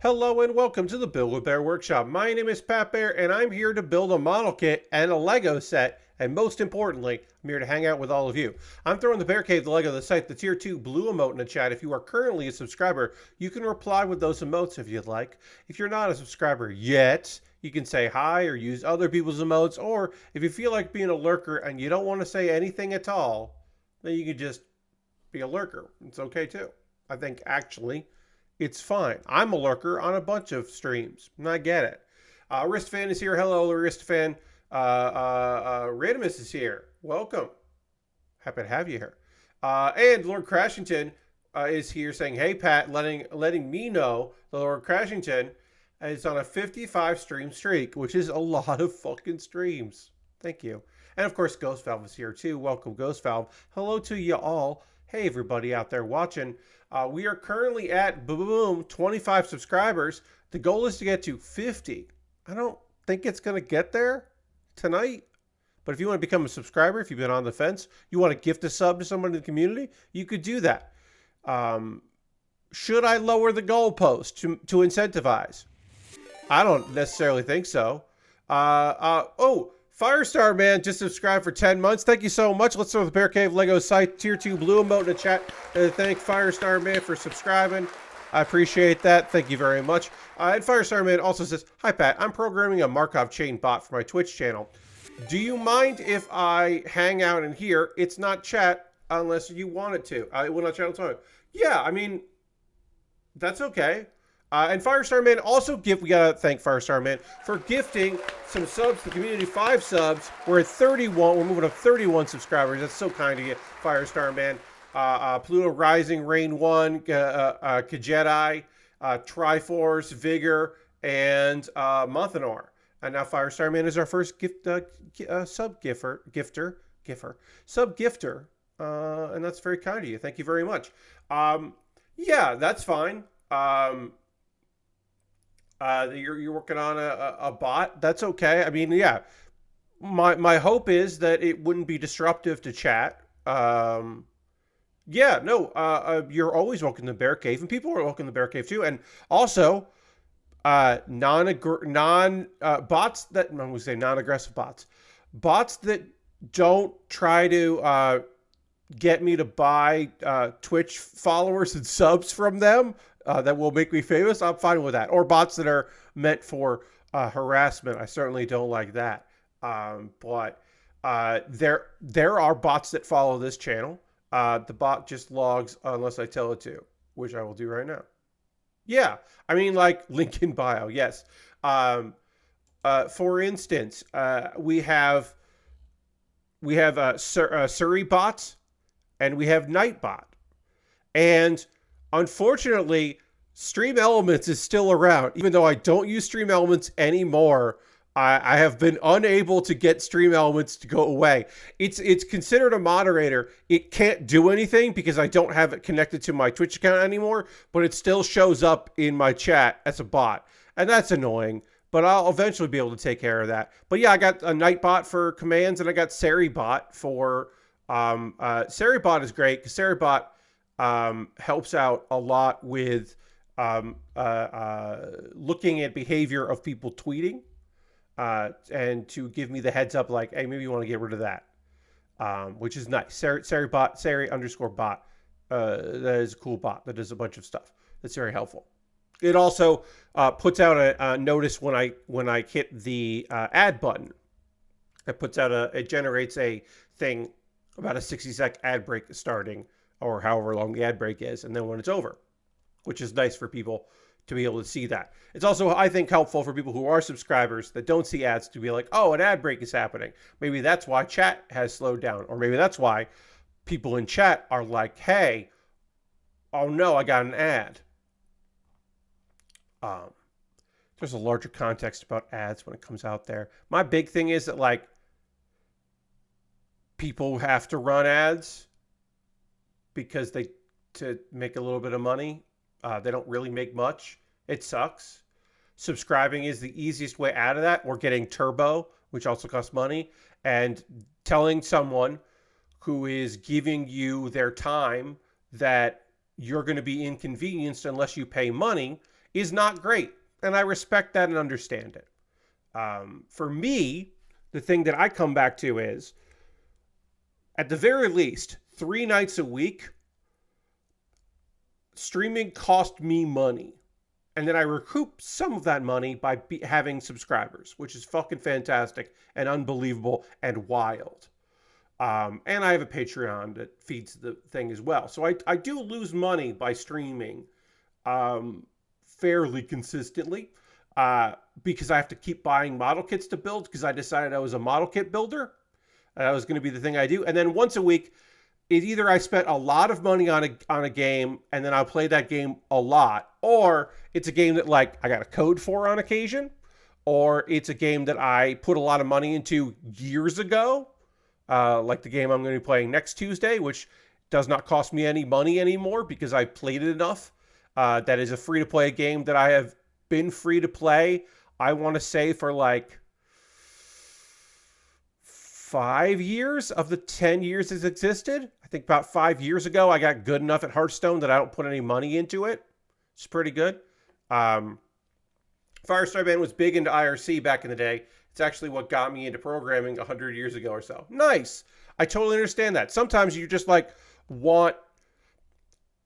Hello and welcome to the Build With Baer Workshop. My name is Pat Baer and I'm here to build a model kit and a LEGO set, and most importantly, I'm here to hang out with all of you. I'm throwing the Bear Cave, the LEGO, the site, the tier 2 blue emote in the chat. If you are currently a subscriber, you can reply with those emotes if you'd like. If you're not a subscriber yet, you can say hi or use other people's emotes, or if you feel like being a lurker and you don't want to say anything at all, then you can just be a lurker. It's okay too. I think actually it's fine. I'm a lurker on a bunch of streams, and I get it. Aristofan is here. Hello, Aristofan. Radimus is here. Welcome. Happy to have you here. And Lord Crashington is here saying, hey, Pat, letting me know that Lord Crashington is on a 55 stream streak, which is a lot of fucking streams. Thank you. And, of course, Ghost Valve is here, too. Welcome, Ghost Valve. Hello to you all. Hey, everybody out there watching. We are currently at, boom, 25 subscribers. The goal is to get to 50. I don't think it's going to get there tonight. But if you want to become a subscriber, if you've been on the fence, you want to gift a sub to someone in the community, you could do that. Should I lower the goalpost to incentivize? I don't necessarily think so. Firestar Man just subscribed for 10 months. Thank you so much. Let's throw the Bear Cave LEGO site tier 2 blue emote in the chat. Thank Firestar Man for subscribing. I appreciate that. Thank you very much. And Firestar Man also says, hi Pat, I'm programming a Markov chain bot for my Twitch channel. Do you mind if I hang out in here? It's not chat unless you want it to. It will not chat on time. Yeah, I mean, that's okay. And Firestar Man also we gotta thank Firestar Man for gifting some subs to the community, 5 subs. We're at 31, we're moving up 31 subscribers. That's so kind of you, Firestar Man. Pluto Rising, Rain 1, Kajedi, Triforce, Vigor, and Monthanor. And now Firestar Man is our first sub gifter. And that's very kind of you. Thank you very much. Yeah, that's fine. You're working on a bot. That's okay. I mean, yeah. My hope is that it wouldn't be disruptive to chat. Yeah, no. You're always welcome to the Bear Cave, and people are welcome to the Bear Cave too. And also, bots that I'm going to say non-aggressive bots that don't try to get me to buy Twitch followers and subs from them. That will make me famous, I'm fine with that. Or bots that are meant for harassment. I certainly don't like that. But there are bots that follow this channel. The bot just logs unless I tell it to, which I will do right now. Yeah, I mean, like, link in bio, yes. For instance, we have Surrey bots, and we have Nightbot. And unfortunately, Stream Elements is still around. Even though I don't use Stream Elements anymore, I have been unable to get Stream Elements to go away. It's considered a moderator. It can't do anything because I don't have it connected to my Twitch account anymore, but it still shows up in my chat as a bot. And that's annoying, but I'll eventually be able to take care of that. But yeah, I got a Nightbot for commands, and I got Seribot for... Seribot is great because Seribot helps out a lot with looking at behavior of people tweeting and to give me the heads up like, hey, maybe you want to get rid of that, which is nice. Seri_bot. That is a cool bot that does a bunch of stuff. That's very helpful. It also puts out a notice when I hit the add button. It generates a thing about a 60-sec ad break starting, or however long the ad break is, and then when it's over, which is nice for people to be able to see that. It's also, I think, helpful for people who are subscribers that don't see ads to be like, oh, an ad break is happening. Maybe that's why chat has slowed down, or maybe that's why people in chat are like, hey, oh no, I got an ad. There's a larger context about ads when it comes out there. My big thing is that, like, people have to run ads because to make a little bit of money. They don't really make much. It sucks. Subscribing is the easiest way out of that, or getting turbo, which also costs money, and telling someone who is giving you their time that you're going to be inconvenienced unless you pay money is not great. And I respect that and understand it. For me, the thing that I come back to is, at the very least, 3 nights a week, streaming cost me money. And then I recoup some of that money by having subscribers, which is fucking fantastic and unbelievable and wild. And I have a Patreon that feeds the thing as well. So I do lose money by streaming fairly consistently because I have to keep buying model kits to build because I decided I was a model kit builder. That was going to be the thing I do. And then once a week, it's either I spent a lot of money on a game and then I'll play that game a lot, or it's a game that like I got a code for on occasion, or it's a game that I put a lot of money into years ago, like the game I'm going to be playing next Tuesday, which does not cost me any money anymore because I played it enough. That is a free-to-play game that I have been free to play, I want to say, for like 5 years of the 10 years it's existed. I think about 5 years ago, I got good enough at Hearthstone that I don't put any money into it. It's pretty good. Firestar Band was big into IRC back in the day. It's actually what got me into programming 100 years ago or so. Nice. I totally understand that. Sometimes you just like want...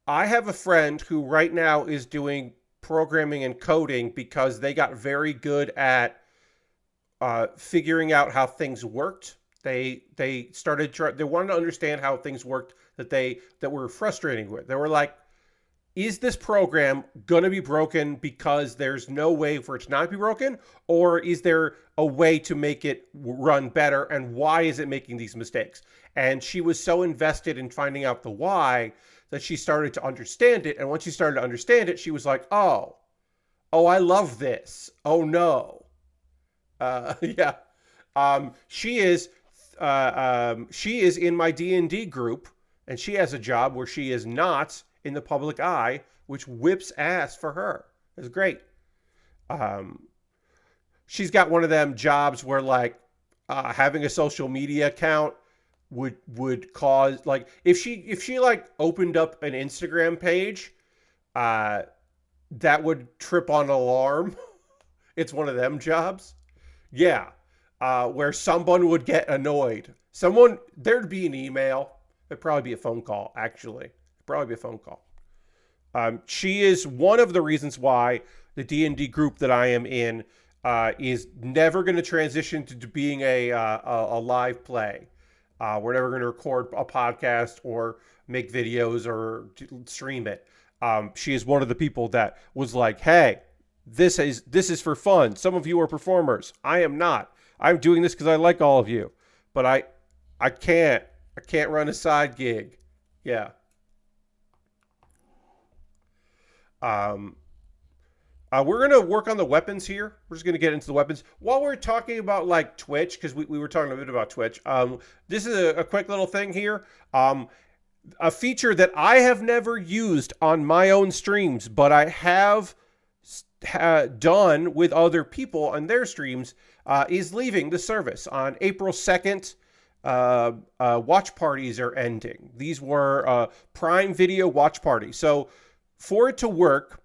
I have a friend who right now is doing programming and coding because they got very good at figuring out how things worked. They wanted to understand how things worked that were frustrating with. They were like, is this program going to be broken because there's no way for it to not be broken? Or is there a way to make it run better? And why is it making these mistakes? And she was so invested in finding out the why that she started to understand it. And once she started to understand it, she was like, oh, I love this. Oh, no. Yeah. She is in my D&D group, and she has a job where she is not in the public eye, which whips ass for her. It's great. She's got one of them jobs where like having a social media account would cause, like, if she like opened up an Instagram page, that would trip on an alarm. It's one of them jobs. Yeah. Where someone would get annoyed. There'd be an email. It'd probably be a phone call, actually. Probably be a phone call. She is one of the reasons why the D&D group that I am in is never going to transition to being a live play. We're never going to record a podcast or make videos or stream it. She is one of the people that was like, hey, this is for fun. Some of you are performers. I am not. I'm doing this because I like all of you. But I can't run a side gig. Yeah. We're going to work on the weapons here. We're just going to get into the weapons. While we're talking about like Twitch, because we were talking a bit about Twitch, this is a quick little thing here. A feature that I have never used on my own streams, but I have done with other people on their streams, is leaving the service. On April 2nd, watch parties are ending. These were Prime Video watch parties. So for it to work,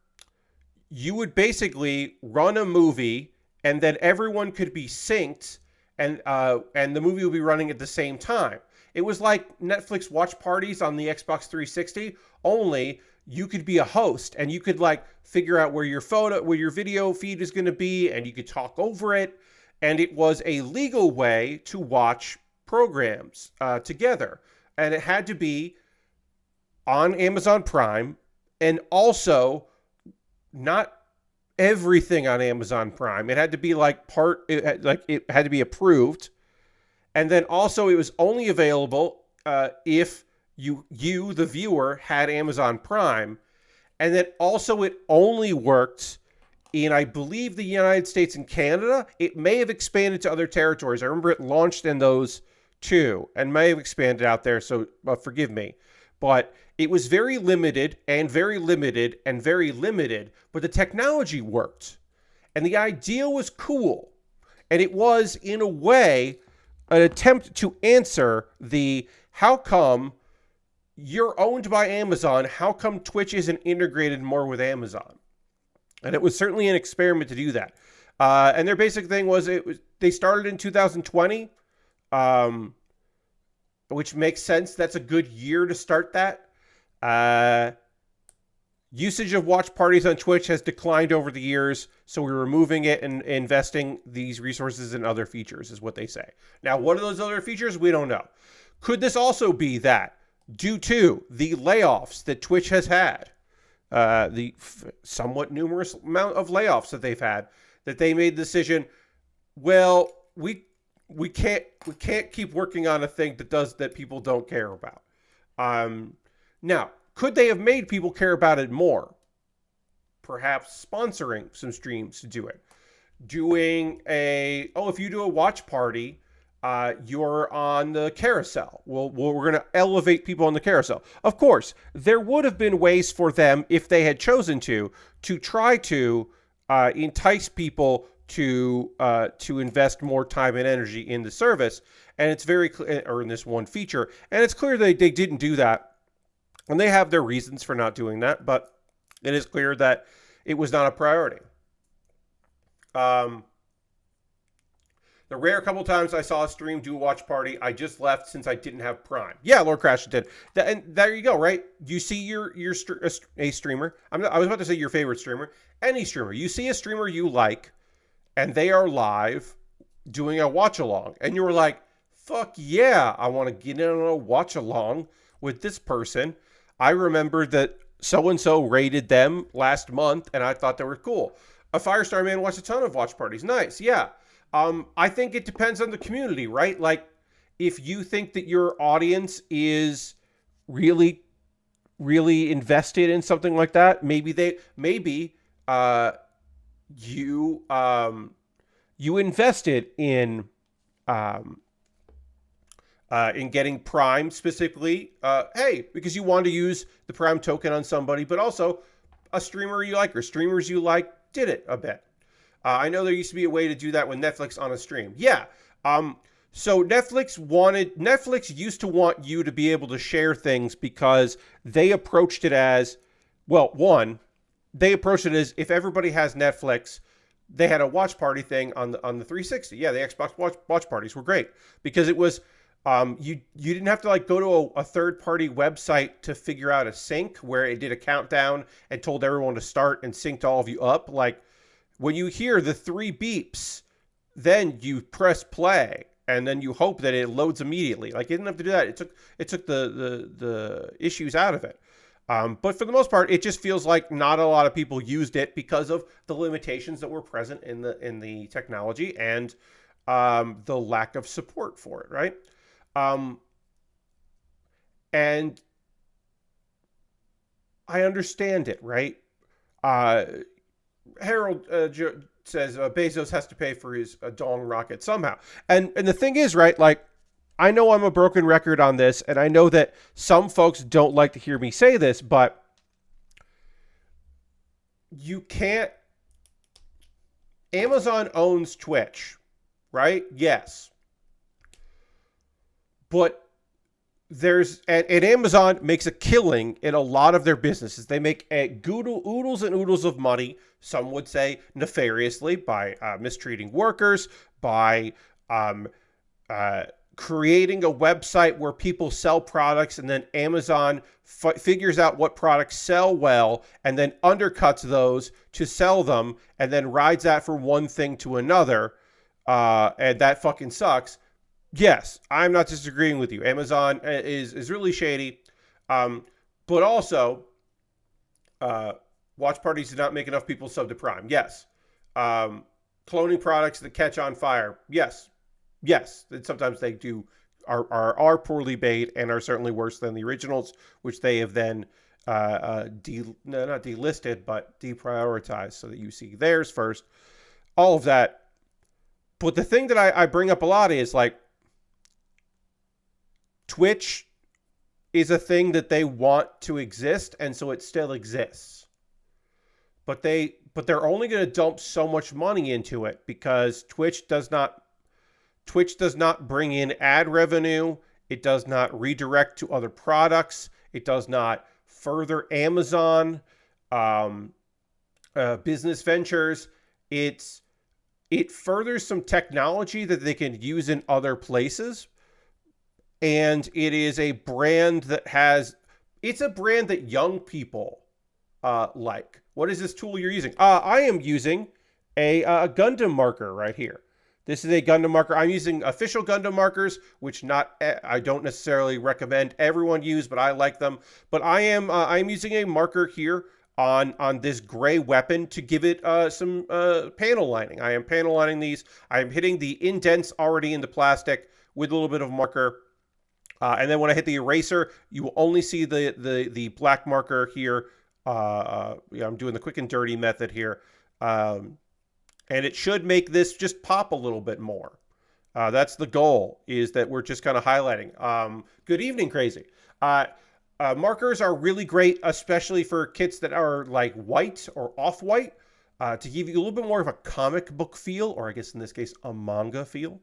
you would basically run a movie and then everyone could be synced and the movie would be running at the same time. It was like Netflix watch parties on the Xbox 360, only you could be a host and you could like figure out where your video feed is going to be, and you could talk over it. And it was a legal way to watch programs together. And it had to be on Amazon Prime, and also not everything on Amazon Prime. It had to be like it had to be approved. And then also it was only available if you, the viewer, had Amazon Prime. And then also it only worked in, I believe, the United States and Canada. It may have expanded to other territories. I remember it launched in those too, and may have expanded out there, so forgive me. But it was very limited and very limited and very limited, but the technology worked. And the idea was cool. And it was, in a way, an attempt to answer the, how come you're owned by Amazon, how come Twitch isn't integrated more with Amazon? And it was certainly an experiment to do that. And their basic thing was they started in 2020, um, which makes sense. That's a good year to start that. Usage of watch parties on Twitch has declined over the years, so we're removing it and investing these resources in other features, is what they say. Now, what are those other features? We don't know. Could this also be that, due to the layoffs that Twitch has had, the somewhat numerous amount of layoffs that they've had, that they made the decision, well, we can't keep working on a thing that people don't care about. Now, could they have made people care about it more? Perhaps sponsoring some streams to do it. Doing if you do a watch party, you're on the carousel. Well, we're going to elevate people on the carousel. Of course, there would have been ways for them, if they had chosen to try to entice people to invest more time and energy in the service. And it's very clear, or in this one feature, and it's clear they didn't do that. And they have their reasons for not doing that, but it is clear that it was not a priority. The rare couple times I saw a stream do a watch party, I just left since I didn't have Prime. Yeah, Lord Crash did. And there you go, right? You see a streamer. I was about to say your favorite streamer. Any streamer. You see a streamer you like, and they are live doing a watch along, and you were like, "Fuck yeah, I want to get in on a watch along with this person." I remember that so-and-so rated them last month, and I thought they were cool. A Firestar Man watched a ton of watch parties. Nice, yeah. I think it depends on the community, right? Like, if you think that your audience is really, really invested in something like that, maybe you invested in getting Prime specifically, because you want to use the Prime token on somebody, but also a streamer you like or streamers you like did it a bit. I know there used to be a way to do that with Netflix on a stream. Yeah. So Netflix used to want you to be able to share things because they approached it as, they approached it as, if everybody has Netflix, they had a watch party thing on the 360. Yeah, the Xbox watch parties were great because it was, you didn't have to like go to a third-party website to figure out a sync where it did a countdown and told everyone to start and synced all of you up. Like, when you hear the 3 beeps, then you press play and then you hope that it loads immediately. Like, you didn't have to do that. It took the issues out of it. But for the most part, it just feels like not a lot of people used it because of the limitations that were present in the technology and the lack of support for it, right? And I understand it, right? Harold says Bezos has to pay for his Dong rocket somehow. And the thing is, right, like, I know I'm a broken record on this, and I know that some folks don't like to hear me say this, but you can't... Amazon owns Twitch, right? Yes. But and Amazon makes a killing in a lot of their businesses. They make oodles and oodles of money, some would say nefariously, by mistreating workers, by creating a website where people sell products, and then Amazon figures out what products sell well and then undercuts those to sell them and then rides that from one thing to another. And that fucking sucks. Yes, I'm not disagreeing with you. Amazon is really shady. But also, watch parties did not make enough people sub to Prime. Yes. Cloning products that catch on fire. Yes. And sometimes they are poorly made and are certainly worse than the originals, which they have then not delisted, but deprioritized so that you see theirs first. All of that. But the thing that I bring up a lot is, like, Twitch is a thing that they want to exist, and so it still exists. But they're only going to dump so much money into it because Twitch does not bring in ad revenue. It does not redirect to other products. It does not further Amazon. business ventures. It furthers some technology that they can use in other places. And it is a brand that has, it's a brand that young people like. What is this tool you're using? I am using a Gundam marker right here. This is a Gundam marker. I'm using official Gundam markers, which I don't necessarily recommend everyone use, but I like them. But I'm using a marker here on this gray weapon to give it some panel lining. I am panel lining these. I am hitting the indents already in the plastic with a little bit of marker. And then when I hit the eraser, you will only see the black marker here. I'm doing the quick and dirty method here. And it should make this just pop a little bit more. That's the goal, is that we're just kind of highlighting. Good evening, Crazy. Markers are really great, especially for kits that are like white or off-white, to give you a little bit more of a comic book feel, or I guess in this case, a manga feel.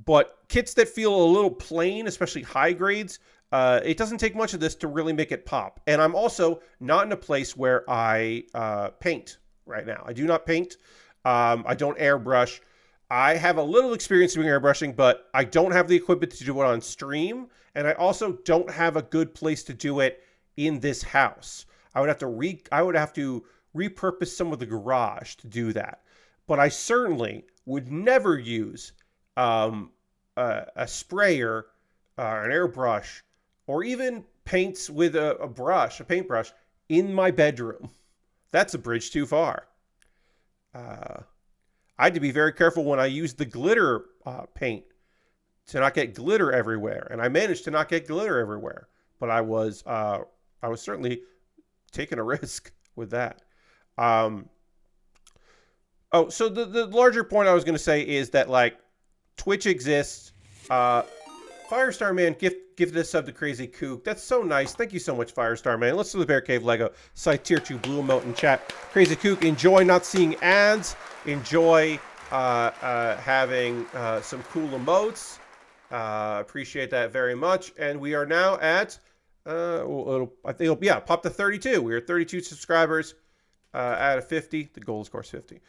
But kits that feel a little plain, especially high grades, it doesn't take much of this to really make it pop. And I'm also not in a place where I paint right now. I do not paint. I don't airbrush. I have a little experience doing airbrushing, but I don't have the equipment to do it on stream. And I also don't have a good place to do it in this house. I would have to repurpose some of the garage to do that. But I certainly would never use a sprayer, an airbrush, or even paints with a paintbrush in my bedroom. That's a bridge too far. I had to be very careful when I used the glitter paint to not get glitter everywhere, and I managed to not get glitter everywhere. But I was certainly taking a risk with that. So the larger point I was going to say is that, like, Twitch exists. Firestar Man give this sub to Crazy Kook. That's so nice. Thank you so much, Firestar Man. Let's do the Bear Cave Lego site tier 2 blue emote in chat. Crazy Kook, enjoy not seeing ads. Enjoy having some cool emotes. Appreciate that very much. And we are now at pop to 32. We are 32 subscribers out of 50. The goal is, of course, 50.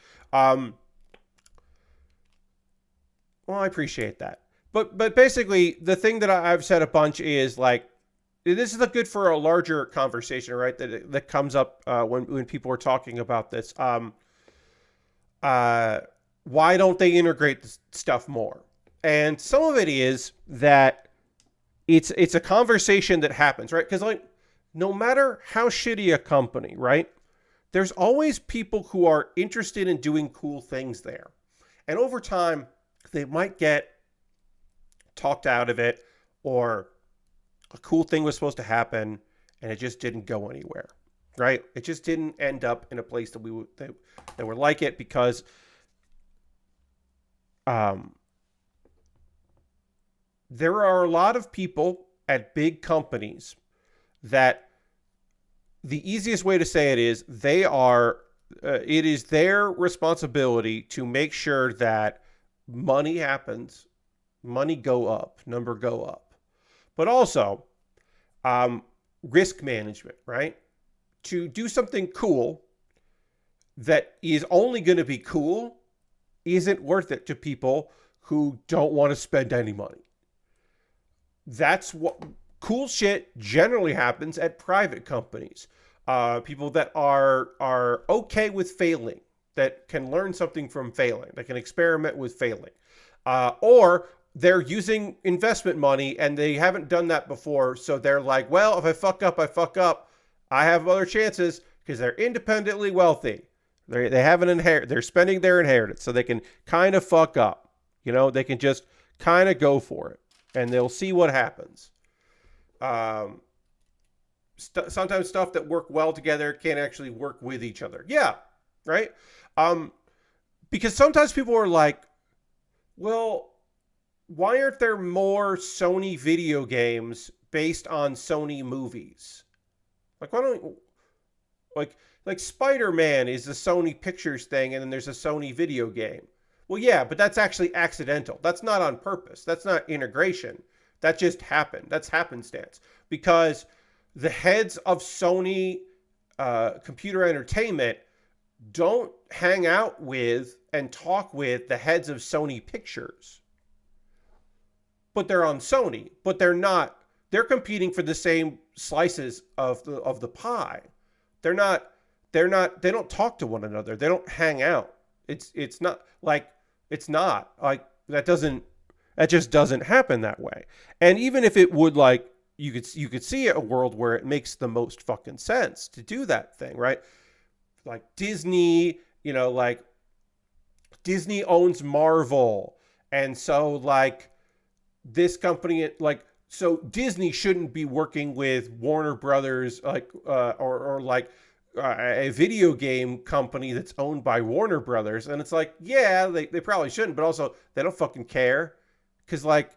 Well, I appreciate that. But basically, the thing that I've said a bunch is, like, this is good for a larger conversation, right? That comes up when people are talking about this. Why don't they integrate this stuff more? And some of it is that it's a conversation that happens, right? Because, like, no matter how shitty a company, right? There's always people who are interested in doing cool things there. And over time, they might get talked out of it, or a cool thing was supposed to happen and it just didn't go anywhere, right? It just didn't end up in a place that that were like it, because there are a lot of people at big companies that the easiest way to say it is it is their responsibility to make sure that money happens, money go up, number go up. But also, risk management, right? To do something cool that is only going to be cool isn't worth it to people who don't want to spend any money. That's what cool shit generally happens at private companies. People that are okay with failing, that can learn something from failing, that can experiment with failing. Or they're using investment money and they haven't done that before. So they're like, well, if I fuck up, I fuck up. I have other chances, because they're independently wealthy. They have they're spending their inheritance, so they can kind of fuck up. You know, they can just kind of go for it, and they'll see what happens. Sometimes stuff that work well together can't actually work with each other. Yeah, right? Because sometimes people are like, well, why aren't there more Sony video games based on Sony movies? Like, why don't, like Spider-Man is a Sony Pictures thing, and then there's a Sony video game. Well, yeah, but that's actually accidental. That's not on purpose. That's not integration. That just happened. That's happenstance. Because the heads of Sony computer entertainment don't hang out with and talk with the heads of Sony Pictures. But they're on Sony, but they're not. They're competing for the same slices of the pie. They're not. They're not. They don't talk to one another. They don't hang out. It's not like it's not like that doesn't. That just doesn't happen that way. And even if it would, like, you could see a world where it makes the most fucking sense to do that thing, right? Like Disney, like Disney owns Marvel, and so like this company, like, so Disney shouldn't be working with Warner Brothers, like, or like a video game company that's owned by Warner Brothers. And it's like, yeah, they probably shouldn't, but also they don't fucking care. Because, like,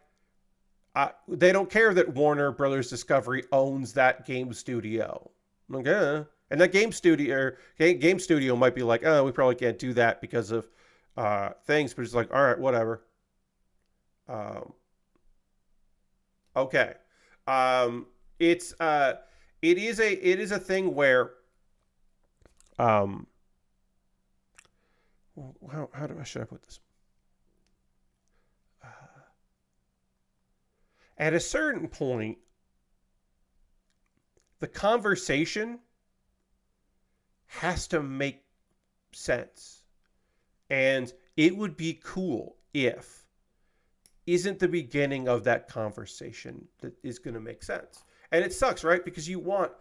they don't care that Warner Brothers Discovery owns that game studio. Okay. And that game studio might be like, oh, we probably can't do that because of things. But it's like, all right, whatever. Okay. It is a thing where, how should I put this? At a certain point, the conversation has to make sense. And it would be cool if isn't the beginning of that conversation that is going to make sense. And it sucks, right? Because you want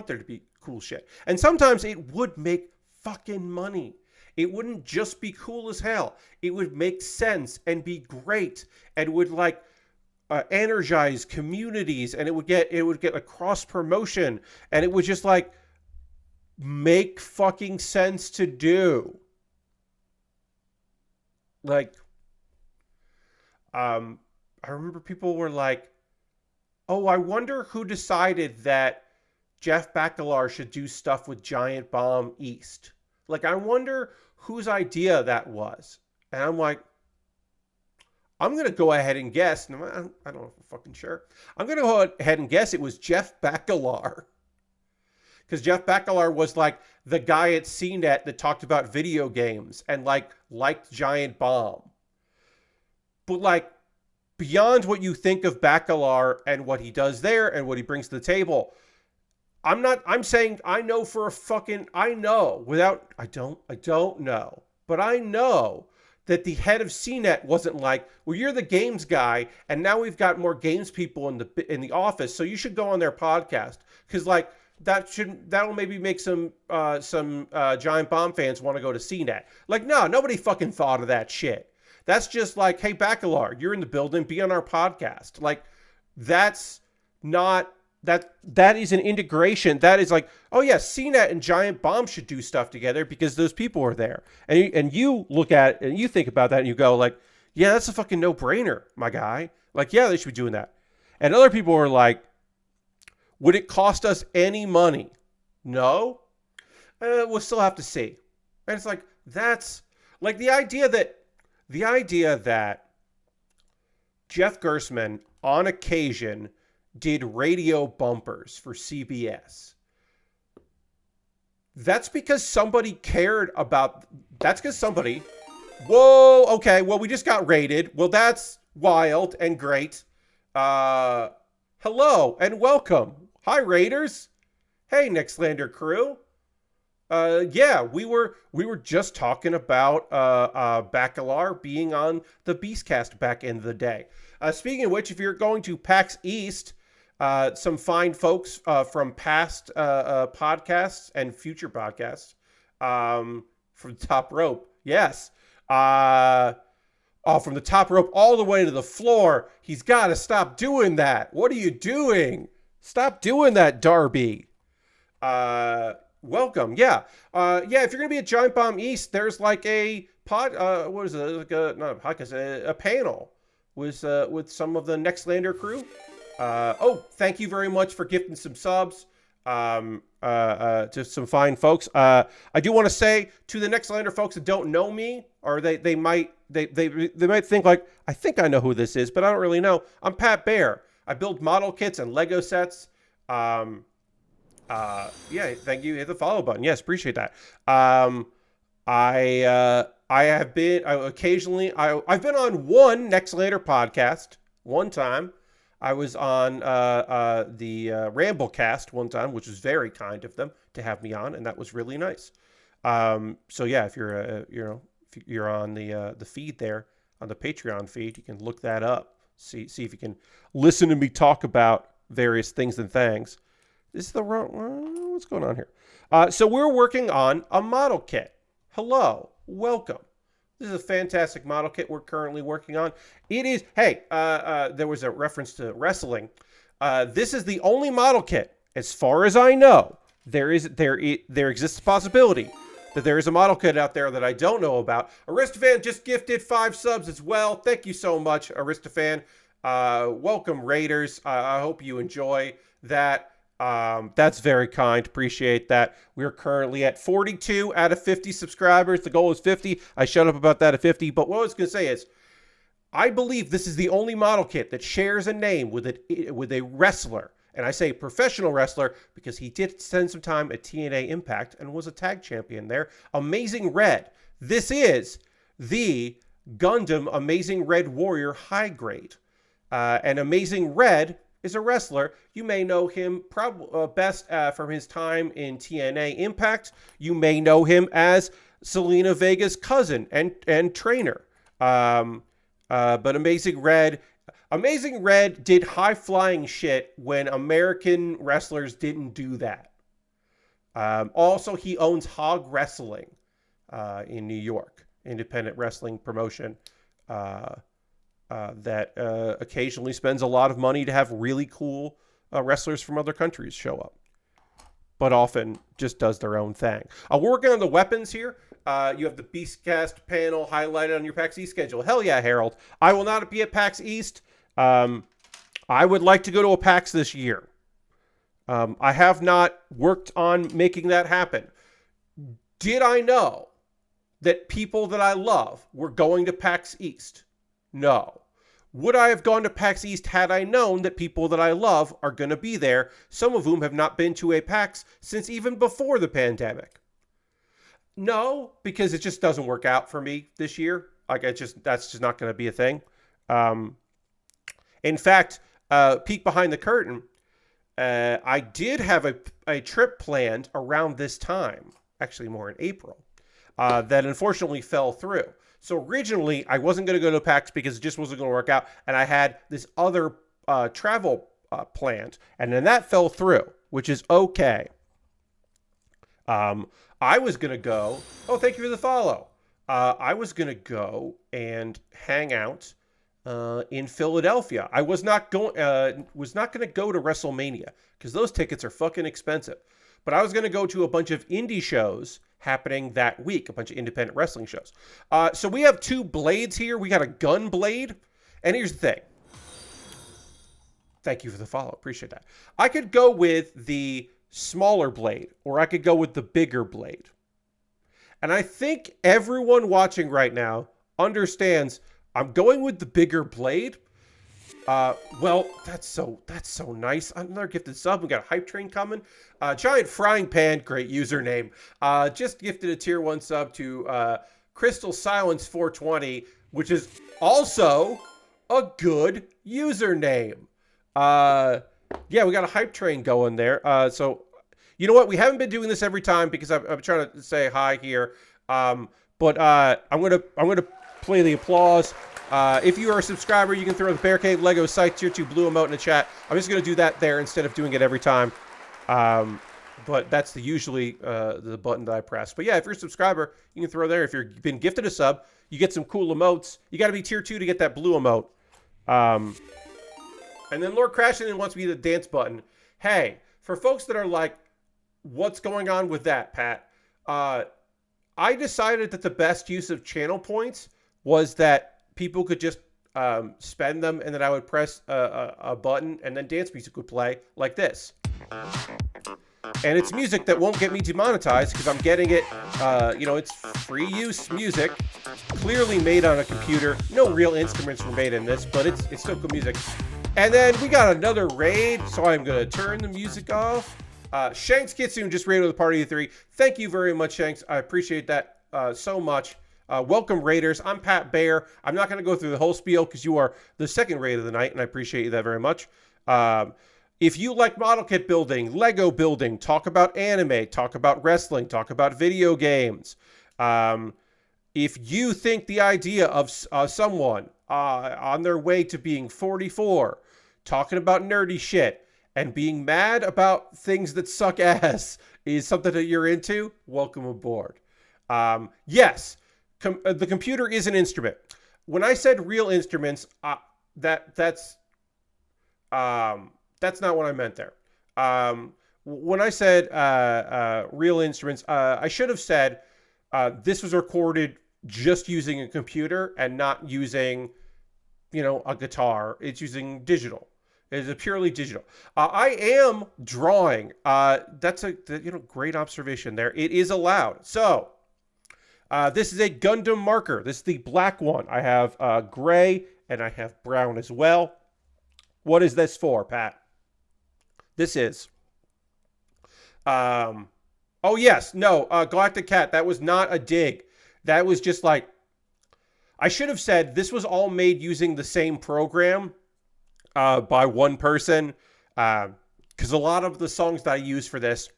there to be cool shit. And sometimes it would make fucking money. It wouldn't just be cool as hell. It would make sense and be great and would, like, energize communities, and it would get a cross promotion, and it would just, like, make fucking sense to do. Like, I remember people were like, oh, I wonder who decided that Jeff Bakalar should do stuff with Giant Bomb East. Like, I wonder whose idea that was. And I'm like, I'm going to go ahead and guess. No, I don't know if I'm fucking sure. I'm going to go ahead and guess it was Jeff Bakalar. Because Jeff Bakalar was, like, the guy at CNET that talked about video games and, like, liked Giant Bomb. But, like, beyond what you think of Bakalar and what he does there and what he brings to the table, I'm saying I know for a fucking, I know but I know that the head of CNET wasn't like, well, you're the games guy, and now we've got more games people in the office, so you should go on their podcast, because, like, that'll maybe make some Giant Bomb fans want to go to CNET. Like, no, nobody fucking thought of that shit. That's just like, hey, Bakalar, you're in the building, be on our podcast. Like, that's not, that is an integration. That is like, oh yeah, CNET and Giant Bomb should do stuff together because those people are there. And you look at it and you think about that and you go, like, yeah, that's a fucking no-brainer, my guy. Like, yeah, they should be doing that. And other people are like, would it cost us any money? No. We'll still have to see. And it's like, that's like the idea that Jeff Gerstmann on occasion did radio bumpers for CBS. That's because somebody cared about, that's because somebody, whoa, okay, well, we just got raided. Well, that's wild and great. Hello and welcome. Hi, Raiders. Hey, Nextlander crew. Yeah, we were just talking about Bakalar being on the Beastcast back in the day. Speaking of which, if you're going to PAX East, some fine folks from past podcasts and future podcasts from the top rope. Yes. From the top rope all the way to the floor. He's got to stop doing that. What are you doing? Stop doing that, Darby. Welcome. Yeah. Yeah, if you're going to be at Giant Bomb East, there's like a what is it? Like not a podcast, a panel with some of the Nextlander crew. Thank you very much for gifting some subs to some fine folks. I do want to say to the Nextlander folks that don't know me, or they might think like, I think I know who this is, but I don't really know. I'm Pat Baer. I build model kits and Lego sets. Yeah, thank you. Hit the follow button. Yes, appreciate that. I have been occasionally. I've been on one Next Later podcast one time. I was on the Ramblecast one time, which was very kind of them to have me on, and that was really nice. So yeah, if you're if you're on the feed there on the Patreon feed, you can look that up. See if you can listen to me talk about various things and things. This is the wrong. What's going on here? So we're working on a model kit. Hello, welcome. This is a fantastic model kit we're currently working on. It is. Hey, there was a reference to wrestling. This is the only model kit, as far as I know. There exists a possibility that there is a model kit out there that I don't know about. Aristofan just gifted 5 subs as well. Thank you so much, Aristofan. Welcome, Raiders. I hope you enjoy that. That's very kind. Appreciate that. We're currently at 42 out of 50 subscribers. The goal is 50. I shut up about that at 50. But what I was going to say is, I believe this is the only model kit that shares a name with a wrestler. And I say professional wrestler because he did spend some time at TNA Impact and was a tag champion there. Amazing Red. This is the Gundam Amazing Red Warrior High Grade. And Amazing Red is a wrestler. You may know him probably best from his time in TNA Impact. You may know him as Selena Vega's cousin and trainer. But Amazing Red did high-flying shit when American wrestlers didn't do that. Also, he owns Hog Wrestling in New York, independent wrestling promotion that occasionally spends a lot of money to have really cool wrestlers from other countries show up, but often just does their own thing. We're working on the weapons here. You have the Beastcast panel highlighted on your PAX East schedule. Hell yeah, Harold. I will not be at PAX East. I would like to go to a PAX this year. I have not worked on making that happen. Did I know that people that I love were going to PAX East? No. Would I have gone to PAX East had I known that people that I love are going to be there, some of whom have not been to a PAX since even before the pandemic? No, because it just doesn't work out for me this year. That's just not going to be a thing. In fact, peek behind the curtain, I did have a trip planned around this time, actually more in April, that unfortunately fell through. So originally, I wasn't going to go to PAX because it just wasn't going to work out, and I had this other travel planned, and then that fell through, which is okay. I was going to go... Oh, thank you for the follow. I was going to go and hang out in Philadelphia. I was not going to go to WrestleMania because those tickets are fucking expensive. But I was going to go to a bunch of indie shows happening that week, a bunch of independent wrestling shows. So we have 2 blades here. We got a gun blade. And here's the thing. Thank you for the follow. Appreciate that. I could go with the smaller blade, or I could go with the bigger blade. And I think everyone watching right now understands I'm going with the bigger blade. Well, that's so nice. Another gifted sub. We got a hype train coming. Giant Frying Pan, great username. Just gifted a tier 1 sub to Crystal Silence 420, which is also a good username. Yeah, we got a hype train going there. So, you know what? We haven't been doing this every time because I'm trying to say hi here. But I'm gonna play the applause. If you are a subscriber, you can throw the Bear Cave Lego Site Tier 2 blue emote in the chat. I'm just going to do that there instead of doing it every time. But that's usually the button that I press. But yeah, if you're a subscriber, you can throw there. If you've been gifted a sub, you get some cool emotes. You got to be Tier 2 to get that blue emote. And then Lord Crashing wants me to the dance button. Hey, for folks that are like, what's going on with that, Pat? I decided that the best use of channel points was that people could just spend them, and then I would press a button, and then dance music would play like this. And it's music that won't get me demonetized because I'm getting it, it's free use music, clearly made on a computer. No real instruments were made in this, but it's still good music. And then we got another raid, so I'm going to turn the music off. Shanks Kitsune just raided with a party of 3. Thank you very much, Shanks. I appreciate that so much. Welcome, Raiders. I'm Pat Baer. I'm not going to go through the whole spiel because you are the second raid of the night, and I appreciate that very much. If you like model kit building, Lego building, talk about anime, talk about wrestling, talk about video games. If you think the idea of someone on their way to being 44, talking about nerdy shit, and being mad about things that suck ass is something that you're into, welcome aboard. Yes, the computer is an instrument. When I said real instruments, that's not what I meant there. When I said real instruments, I should have said this was recorded just using a computer and not using, a guitar. It's using digital. It is a purely digital. I am drawing. That's a great observation there. It is allowed. So this is a Gundam marker. This is the black one. I have gray and I have brown as well. What is this for, Pat? This is. Oh yes, no, Galactic Cat. That was not a dig. That was just like. I should have said this was all made using the same program. By one person, because a lot of the songs that I use for this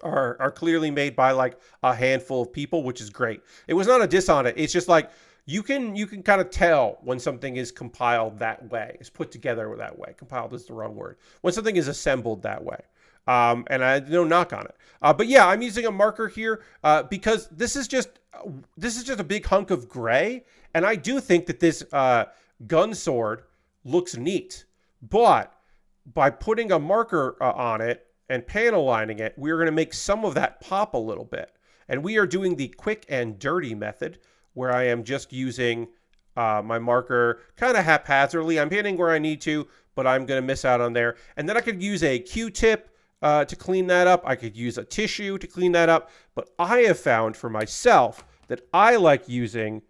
are clearly made by like a handful of people, which is great. It was not a diss on it. It's just like you can kind of tell when something is compiled that way, is put together that way. Compiled is the wrong word. When something is assembled that way. And I no knock on it. But yeah, I'm using a marker here because this is just a big hunk of gray, and I do think that this gun sword looks neat, but by putting a marker on it and panel lining it, we're going to make some of that pop a little bit. And we are doing the quick and dirty method, where I am just using my marker kind of haphazardly. I'm hitting where I need to, but I'm going to miss out on there. And then I could use a Q-tip to clean that up. I could use a tissue to clean that up. But I have found for myself that I like using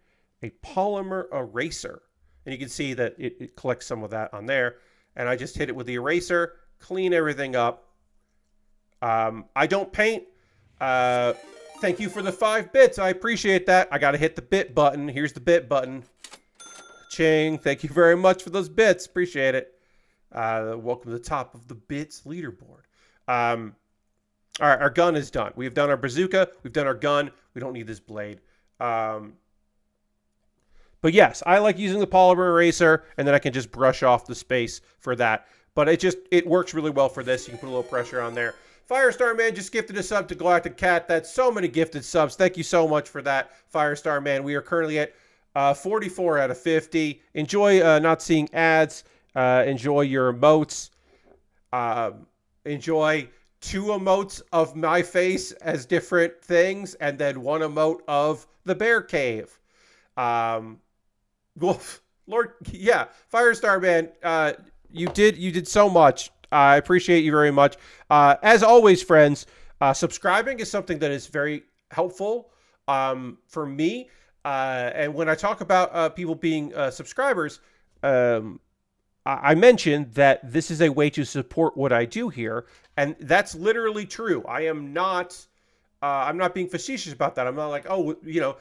a polymer eraser. And you can see that it collects some of that on there. And I just hit it with the eraser, clean everything up. I don't paint. Thank you for the 5 bits. I appreciate that. I got to hit the bit button. Here's the bit button. Ching. Thank you very much for those bits. Appreciate it. Welcome to the top of the bits leaderboard. All right, our gun is done. We've done our bazooka. We've done our gun. We don't need this blade. But yes, I like using the polymer eraser, and then I can just brush off the space for that. But it works really well for this. You can put a little pressure on there. Firestar Man just gifted a sub to Galactic Cat. That's so many gifted subs. Thank you so much for that, Firestar Man. We are currently at 44 out of 50. Enjoy not seeing ads. Enjoy your emotes. Enjoy 2 emotes of my face as different things, and then 1 emote of the bear cave. Lord, yeah, Firestar Man, you did so much. I appreciate you very much. As always, friends, subscribing is something that is very helpful for me. And when I talk about people being subscribers, I mentioned that this is a way to support what I do here, and that's literally true. I'm not being facetious about that. I'm not like,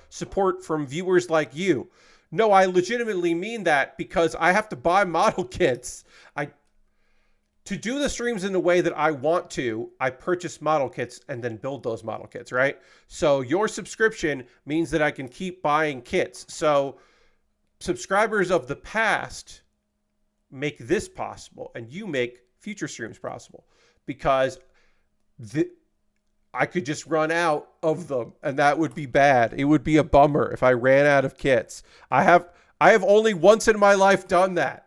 support from viewers like you. No, I legitimately mean that because I have to buy model kits. To do the streams in the way that I want to, I purchase model kits and then build those model kits, right? So your subscription means that I can keep buying kits. So subscribers of the past make this possible, and you make future streams possible, because I could just run out of them, and that would be bad. It would be a bummer if I ran out of kits. I have only once in my life done that.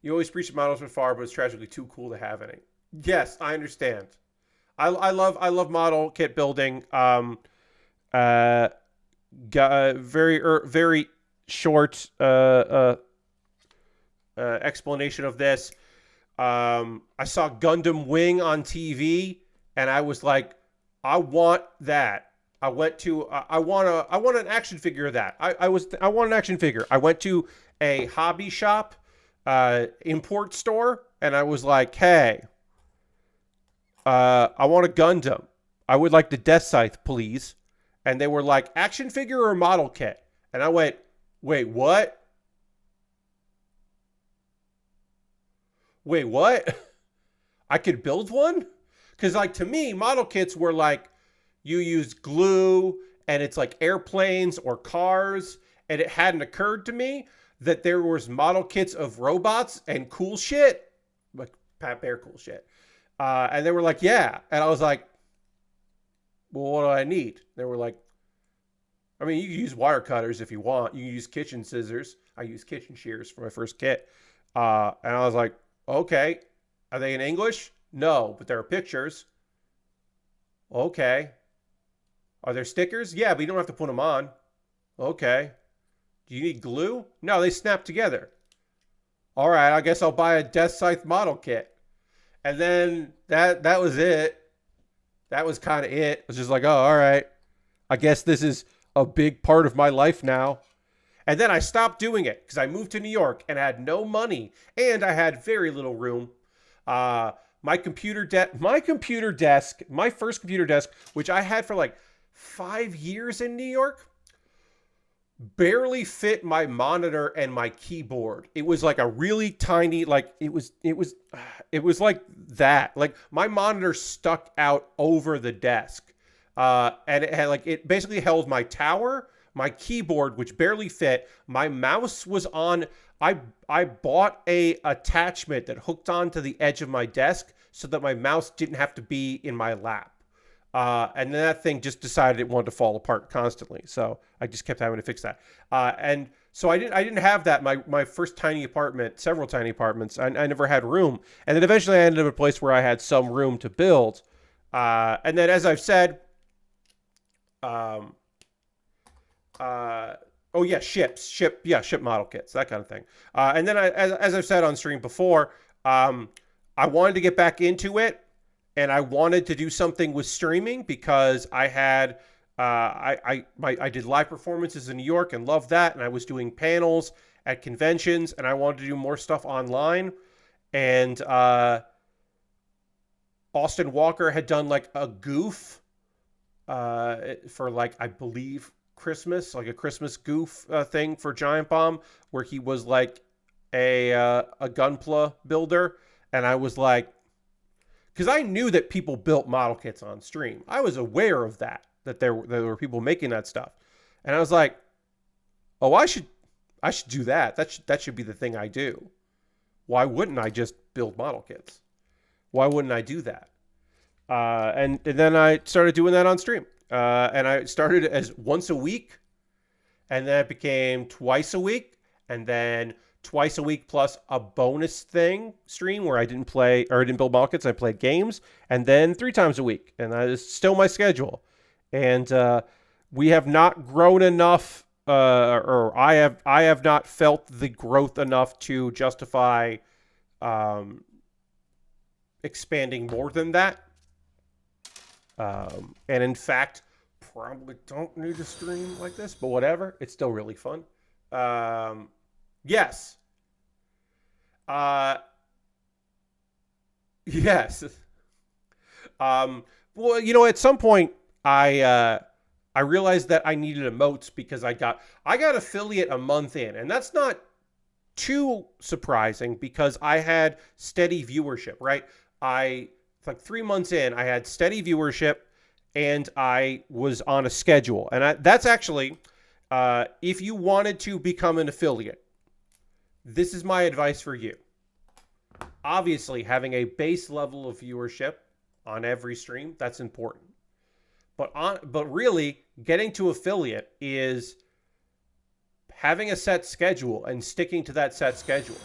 You always preach models from far, but it's tragically too cool to have any. Yes, I understand. I love model kit building. Very short explanation of this. I saw Gundam Wing on TV, and I was like, I want that. I went to I want an action figure of that. I want an action figure. I went to a hobby shop, import store, and I was like, hey, I want a Gundam. I would like the Death Scythe, please. And they were like, action figure or model kit? And I went, wait, what? Wait, what? I could build one? Because, like, to me, model kits were like, you use glue and it's like airplanes or cars. And it hadn't occurred to me that there was model kits of robots and cool shit. Like Pat Bear cool shit. And they were like, yeah. And I was like, well, what do I need? They were like, I mean, you can use wire cutters if you want. You can use kitchen scissors. I used kitchen shears for my first kit. And I was like, okay. Are they in English? No, but there are pictures. Okay. Are there stickers? Yeah, but you don't have to put them on. Okay. Do you need glue? No, they snap together. All right, I guess I'll buy a Death Scythe model kit. And then that was it. That was kind of it. It was just like, oh, all right. I guess this is a big part of my life now. And then I stopped doing it because I moved to New York and had no money and I had very little room. My first computer desk, which I had for like 5 years in New York, barely fit my monitor and my keyboard. It was like a really tiny, like it was like that. Like my monitor stuck out over the desk. And it had it basically held my tower, my keyboard, which barely fit. My mouse was on, I bought a attachment that hooked onto the edge of my desk so that my mouse didn't have to be in my lap. And then that thing just decided it wanted to fall apart constantly. So I just kept having to fix that. And so I didn't have that. My first tiny apartment, several tiny apartments, I never had room. And then eventually I ended up at a place where I had some room to build. And then as I've said, ship model kits, that kind of thing. And then as I've said on stream before, I wanted to get back into it. And I wanted to do something with streaming because I had, I did live performances in New York and loved that. And I was doing panels at conventions and I wanted to do more stuff online. And Austin Walker had done like a goof for like, I believe Christmas, like a Christmas goof thing for Giant Bomb, where he was like a Gunpla builder. And I was like, because I knew that people built model kits on stream. I was aware of that there were people making that stuff. And I was like, oh, I should do that. That should be the thing I do. Why wouldn't I just build model kits? Why wouldn't I do that? And then I started doing that on stream. And I started as once a week. And then it became twice a week. And then twice a week plus a bonus stream where I didn't build model kits. I played games, and then 3 times a week. And that is still my schedule. And we have not grown enough, or I have not felt the growth enough to justify expanding more than that. And in fact, probably don't need a stream like this, but whatever. It's still really fun. Yes. Yes. Well, at some point I realized that I needed emotes because I got affiliate a month in, and that's not too surprising because I had steady viewership, right? Like 3 months in, I had steady viewership and I was on a schedule. And that's actually, if you wanted to become an affiliate, this is my advice for you. Obviously, having a base level of viewership on every stream, that's important. But really, getting to affiliate is having a set schedule and sticking to that set schedule.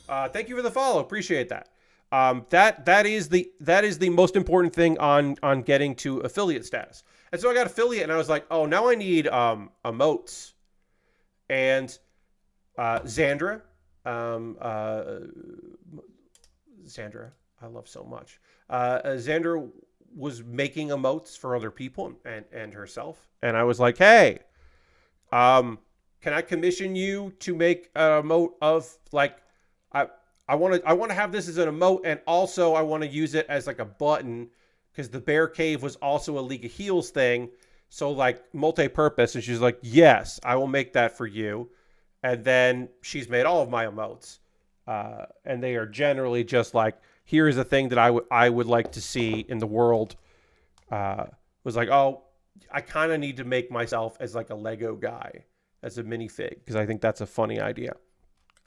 Thank you for the follow. Appreciate that. That is the most important thing on getting to affiliate status. And so I got affiliate and I was like, oh, now I need emotes. And Xandra, Xandra, I love so much. Xandra was making emotes for other people and herself. And I was like, hey, can I commission you to make an emote of like, I want to have this as an emote, and also I want to use it as like a button because the bear cave was also a League of Heels thing, so like multi-purpose. And she's like, yes, I will make that for you. And then she's made all of my emotes, and they are generally just like, here is a thing that I would like to see in the world. Was like, oh, I kind of need to make myself as like a Lego guy, as a minifig, because I think that's a funny idea.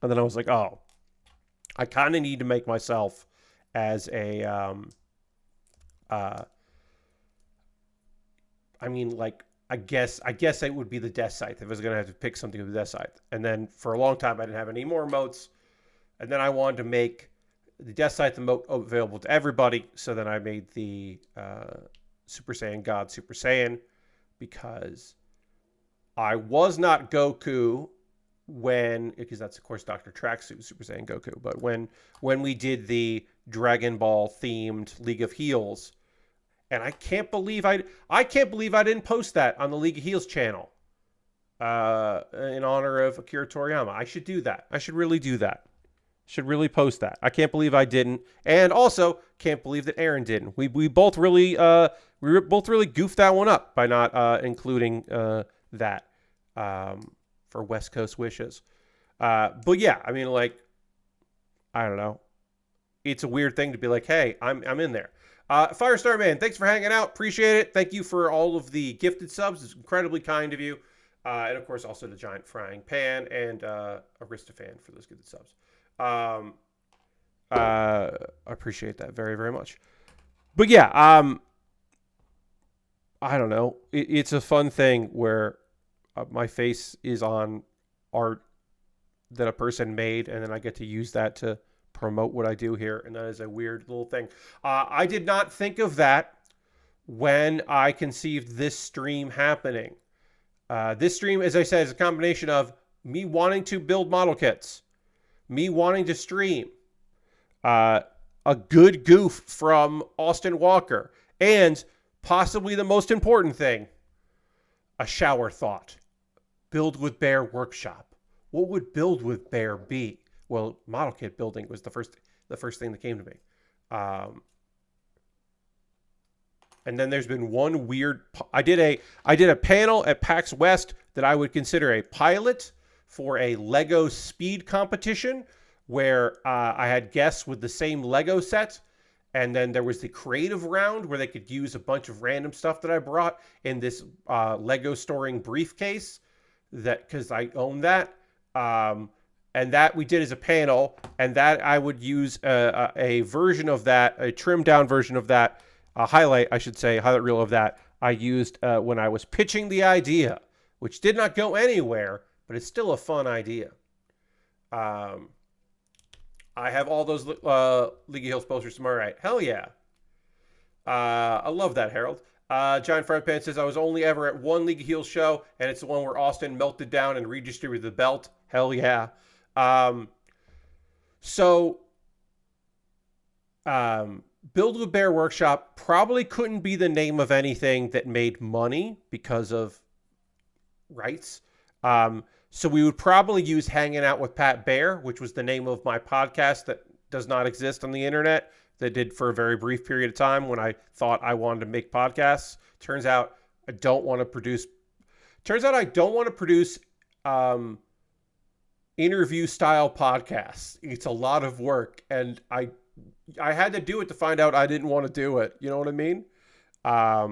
And then I was like, oh, I kind of need to make myself as a, I mean, like, I guess it would be the Death Scythe if I was going to have to pick something with the Death Scythe. And then for a long time, I didn't have any more emotes. And then I wanted to make the Death Scythe emote available to everybody. So then I made the Super Saiyan God Super Saiyan, because I was not Goku because that's of course Dr. Tracksuit Super Saiyan Goku. But when we did the Dragon Ball themed League of Heels, and I can't believe I didn't post that on the League of Heels channel in honor of Akira Toriyama. I should do that. I should really do that. Should really post that. I can't believe I didn't, and also can't believe that Aaron didn't. We both really goofed that one up by not including that for West Coast wishes. But yeah, I mean, like, I don't know. It's a weird thing to be like, hey, I'm in there. Firestar Man, thanks for hanging out. Appreciate it. Thank you for all of the gifted subs. It's incredibly kind of you. And of course, also the Giant Frying Pan and Aristofan for those gifted subs. I appreciate that very, very much. But yeah, I don't know. It's a fun thing where my face is on art that a person made, and then I get to use that to promote what I do here, and that is a weird little thing. I did not think of that when I conceived this stream happening. This stream, as I said, is a combination of me wanting to build model kits, me wanting to stream, a good goof from Austin Walker, and possibly the most important thing, a shower thought. Build with Baer Workshop. What would Build with Baer be? Well, model kit building was the first thing that came to me. And then there's been one weird. I did a panel at PAX West that I would consider a pilot for a Lego speed competition, where I had guests with the same Lego set, and then there was the creative round where they could use a bunch of random stuff that I brought in this Lego storing briefcase, that because I own that. And that we did as a panel, and that I would use a version of that, a trimmed down version of that, a highlight reel of that I used when I was pitching the idea, which did not go anywhere, but it's still a fun idea. I have all those League of Heels posters tomorrow night. Hell yeah. I love that, Harold. Giant Frying Pan says, I was only ever at one League of Heels show, and it's the one where Austin melted down and redistributed the belt. Hell yeah. Build with Baer Workshop probably couldn't be the name of anything that made money because of rights. So we would probably use Hanging Out with Pat Baer, which was the name of my podcast that does not exist on the internet, that did for a very brief period of time when I thought I wanted to make podcasts. Turns out I don't want to produce interview style podcasts. It's a lot of work, and I had to do it to find out I didn't want to do it. You know what I mean? I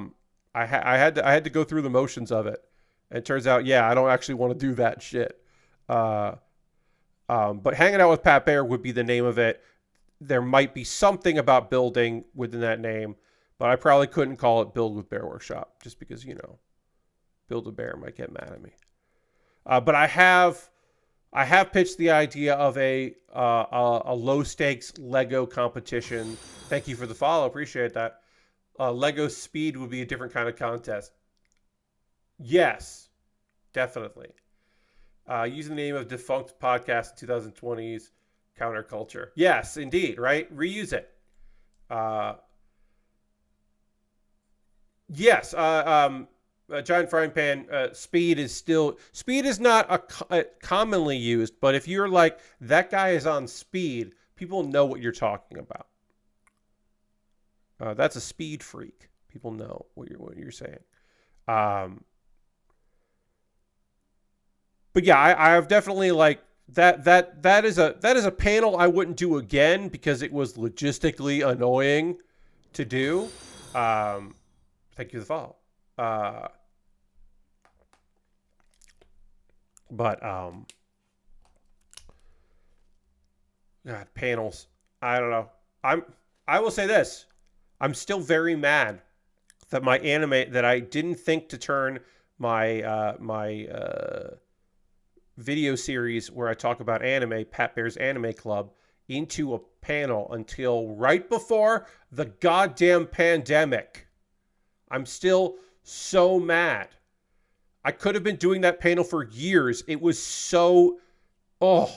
had to go through the motions of it. And it turns out, yeah, I don't actually want to do that shit. But Hanging Out with Pat Baer would be the name of it. There might be something about building within that name, but I probably couldn't call it Build with Baer Workshop just because, Build with Baer might get mad at me. But I have pitched the idea of a low stakes Lego competition. Thank you for the follow. Appreciate that. Lego Speed would be a different kind of contest. Yes, definitely. Using the name of defunct podcast in 2020's counterculture. Yes, indeed. Right. Reuse it. Yes. Giant Frying Pan, speed is not a commonly used, but if you're like, that guy is on speed, People know what you're talking about. That's a speed freak. People know what you're saying. But yeah, I have definitely like that is a panel I wouldn't do again because it was logistically annoying to do. Thank you for the follow. But God, panels. I don't know. I will say this. I'm still very mad that my anime that I didn't think to turn my video series where I talk about anime, Pat Bear's Anime Club, into a panel until right before the goddamn pandemic. I'm still so mad. I could have been doing that panel for years. It was so... Oh.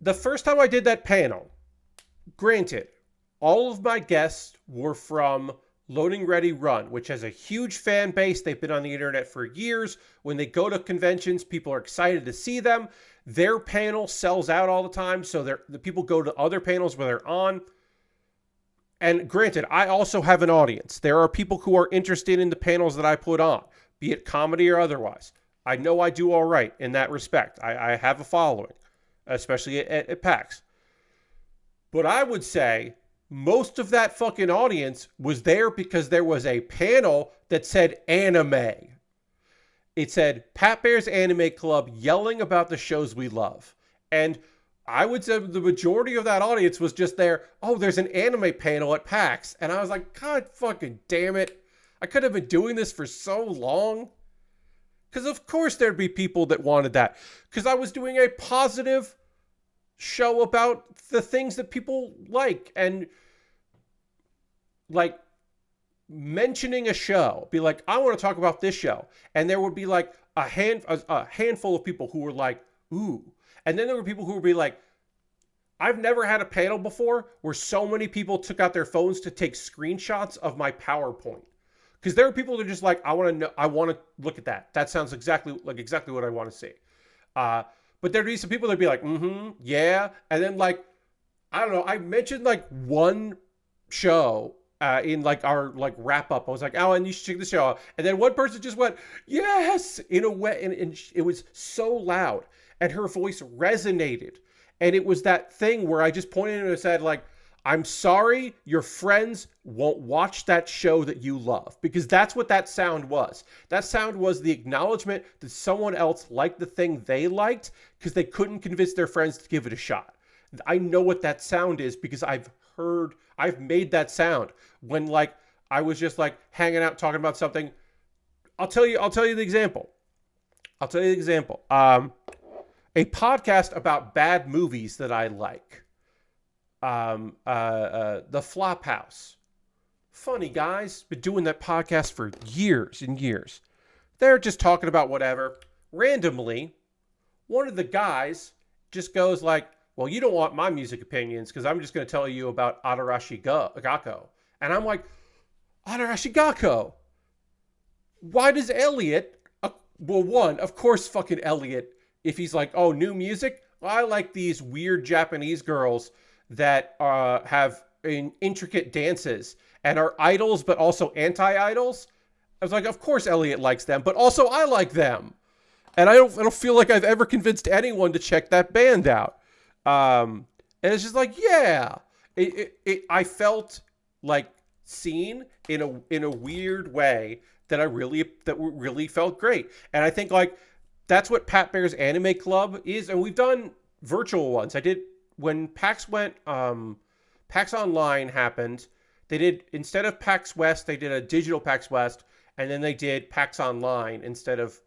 The first time I did that panel, granted, all of my guests were from Loading Ready Run, which has a huge fan base. They've been on the internet for years. When they go to conventions, people are excited to see them. Their panel sells out all the time, so the people go to other panels where they're on. And granted, I also have an audience. There are people who are interested in the panels that I put on, be it comedy or otherwise. I know I do all right in that respect. I have a following, especially at PAX. But I would say most of that fucking audience was there because there was a panel that said anime. It said Pat Bear's Anime Club yelling about the shows we love. And I would say the majority of that audience was just there. Oh, there's an anime panel at PAX. And I was like, God fucking damn it. I could have been doing this for so long. Because of course there'd be people that wanted that. Because I was doing a positive show about the things that people like. And like mentioning a show. Be like, I want to talk about this show. And there would be like a handful of people who were like, ooh. And then there were people who would be like, I've never had a panel before where so many people took out their phones to take screenshots of my PowerPoint. Because there are people that are just like, I want to look at that. That sounds exactly what I want to see. But there'd be some people that'd be like, yeah. And then like, I don't know, I mentioned like one show in like our like wrap up. I was like, oh, and you should check the show out. And then one person just went, yes, in a way. And it was so loud. And her voice resonated. And it was that thing where I just pointed at her and said, like, I'm sorry your friends won't watch that show that you love. Because that's what that sound was. That sound was the acknowledgement that someone else liked the thing they liked because they couldn't convince their friends to give it a shot. I know what that sound is because I've made that sound when like I was just like hanging out talking about something. I'll tell you the example. A podcast about bad movies that I like. The Flophouse. Funny guys. Been doing that podcast for years and years. They're just talking about whatever. Randomly, one of the guys just goes like, well, you don't want my music opinions because I'm just going to tell you about Adarashi Gakko. And I'm like, Adarashi Gakko? Why does Elliot... well, one, of course fucking Elliot... If he's like, oh, new music? Well, I like these weird Japanese girls that have intricate dances and are idols, but also anti-idols. I was like, of course Elliot likes them, but also I like them. And I don't feel like I've ever convinced anyone to check that band out. And it's just like, yeah. I felt like seen in a weird way that really felt great. And I think like, that's what Pat Bear's Anime Club is. And we've done virtual ones. I did, when PAX went, PAX Online happened, they did, instead of PAX West, they did a digital PAX West, and then they did PAX Online instead of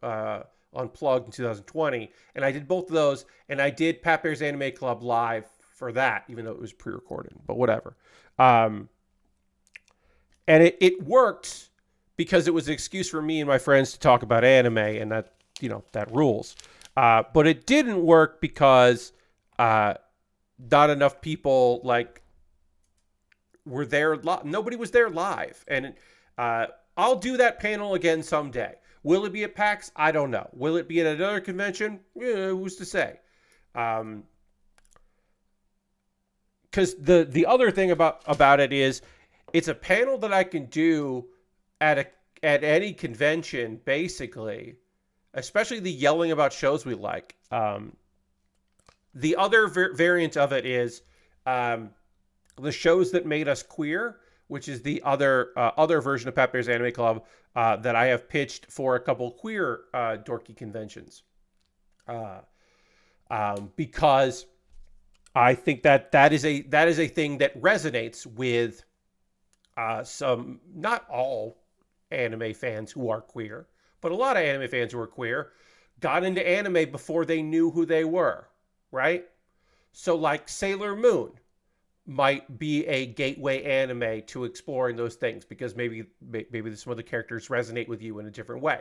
Unplugged in 2020. And I did both of those, and I did Pat Bear's Anime Club live for that, even though it was pre-recorded, but whatever. And it worked because it was an excuse for me and my friends to talk about anime, and that, you know, that rules. But it didn't work because not enough people like were there. Nobody was there live. And I'll do that panel again someday. Will it be at PAX? I don't know. Will it be at another convention? Who's to say? because the other thing about it is it's a panel that I can do at any convention, basically, especially the yelling about shows we like. The other variant of it is the shows that made us queer, which is the other version of Pat Baer's Anime Club that I have pitched for a couple queer dorky conventions, because I think that is a thing that resonates with some, not all anime fans who are queer, but a lot of anime fans who are queer got into anime before they knew who they were, right? So like Sailor Moon might be a gateway anime to exploring those things because maybe some of the characters resonate with you in a different way.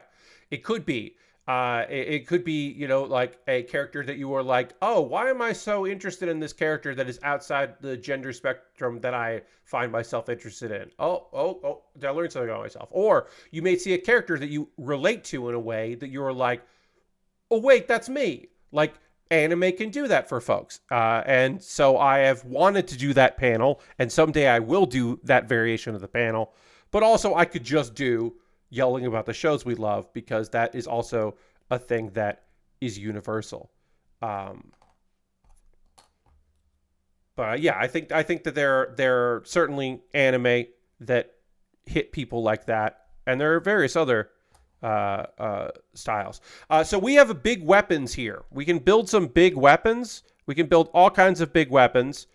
It could be like a character that you were like, oh, why am I so interested in this character that is outside the gender spectrum that I find myself interested in? Oh, did I learn something about myself? Or you may see a character that you relate to in a way that you're like, oh, wait, that's me. Like, anime can do that for folks. And so I have wanted to do that panel, and someday I will do that variation of the panel. But also I could just do yelling about the shows we love, because that is also a thing that is universal. But yeah, I think that there are certainly anime that hit people like that, and there are various other styles. So we have big weapons here. We can build some big weapons. We can build all kinds of big weapons.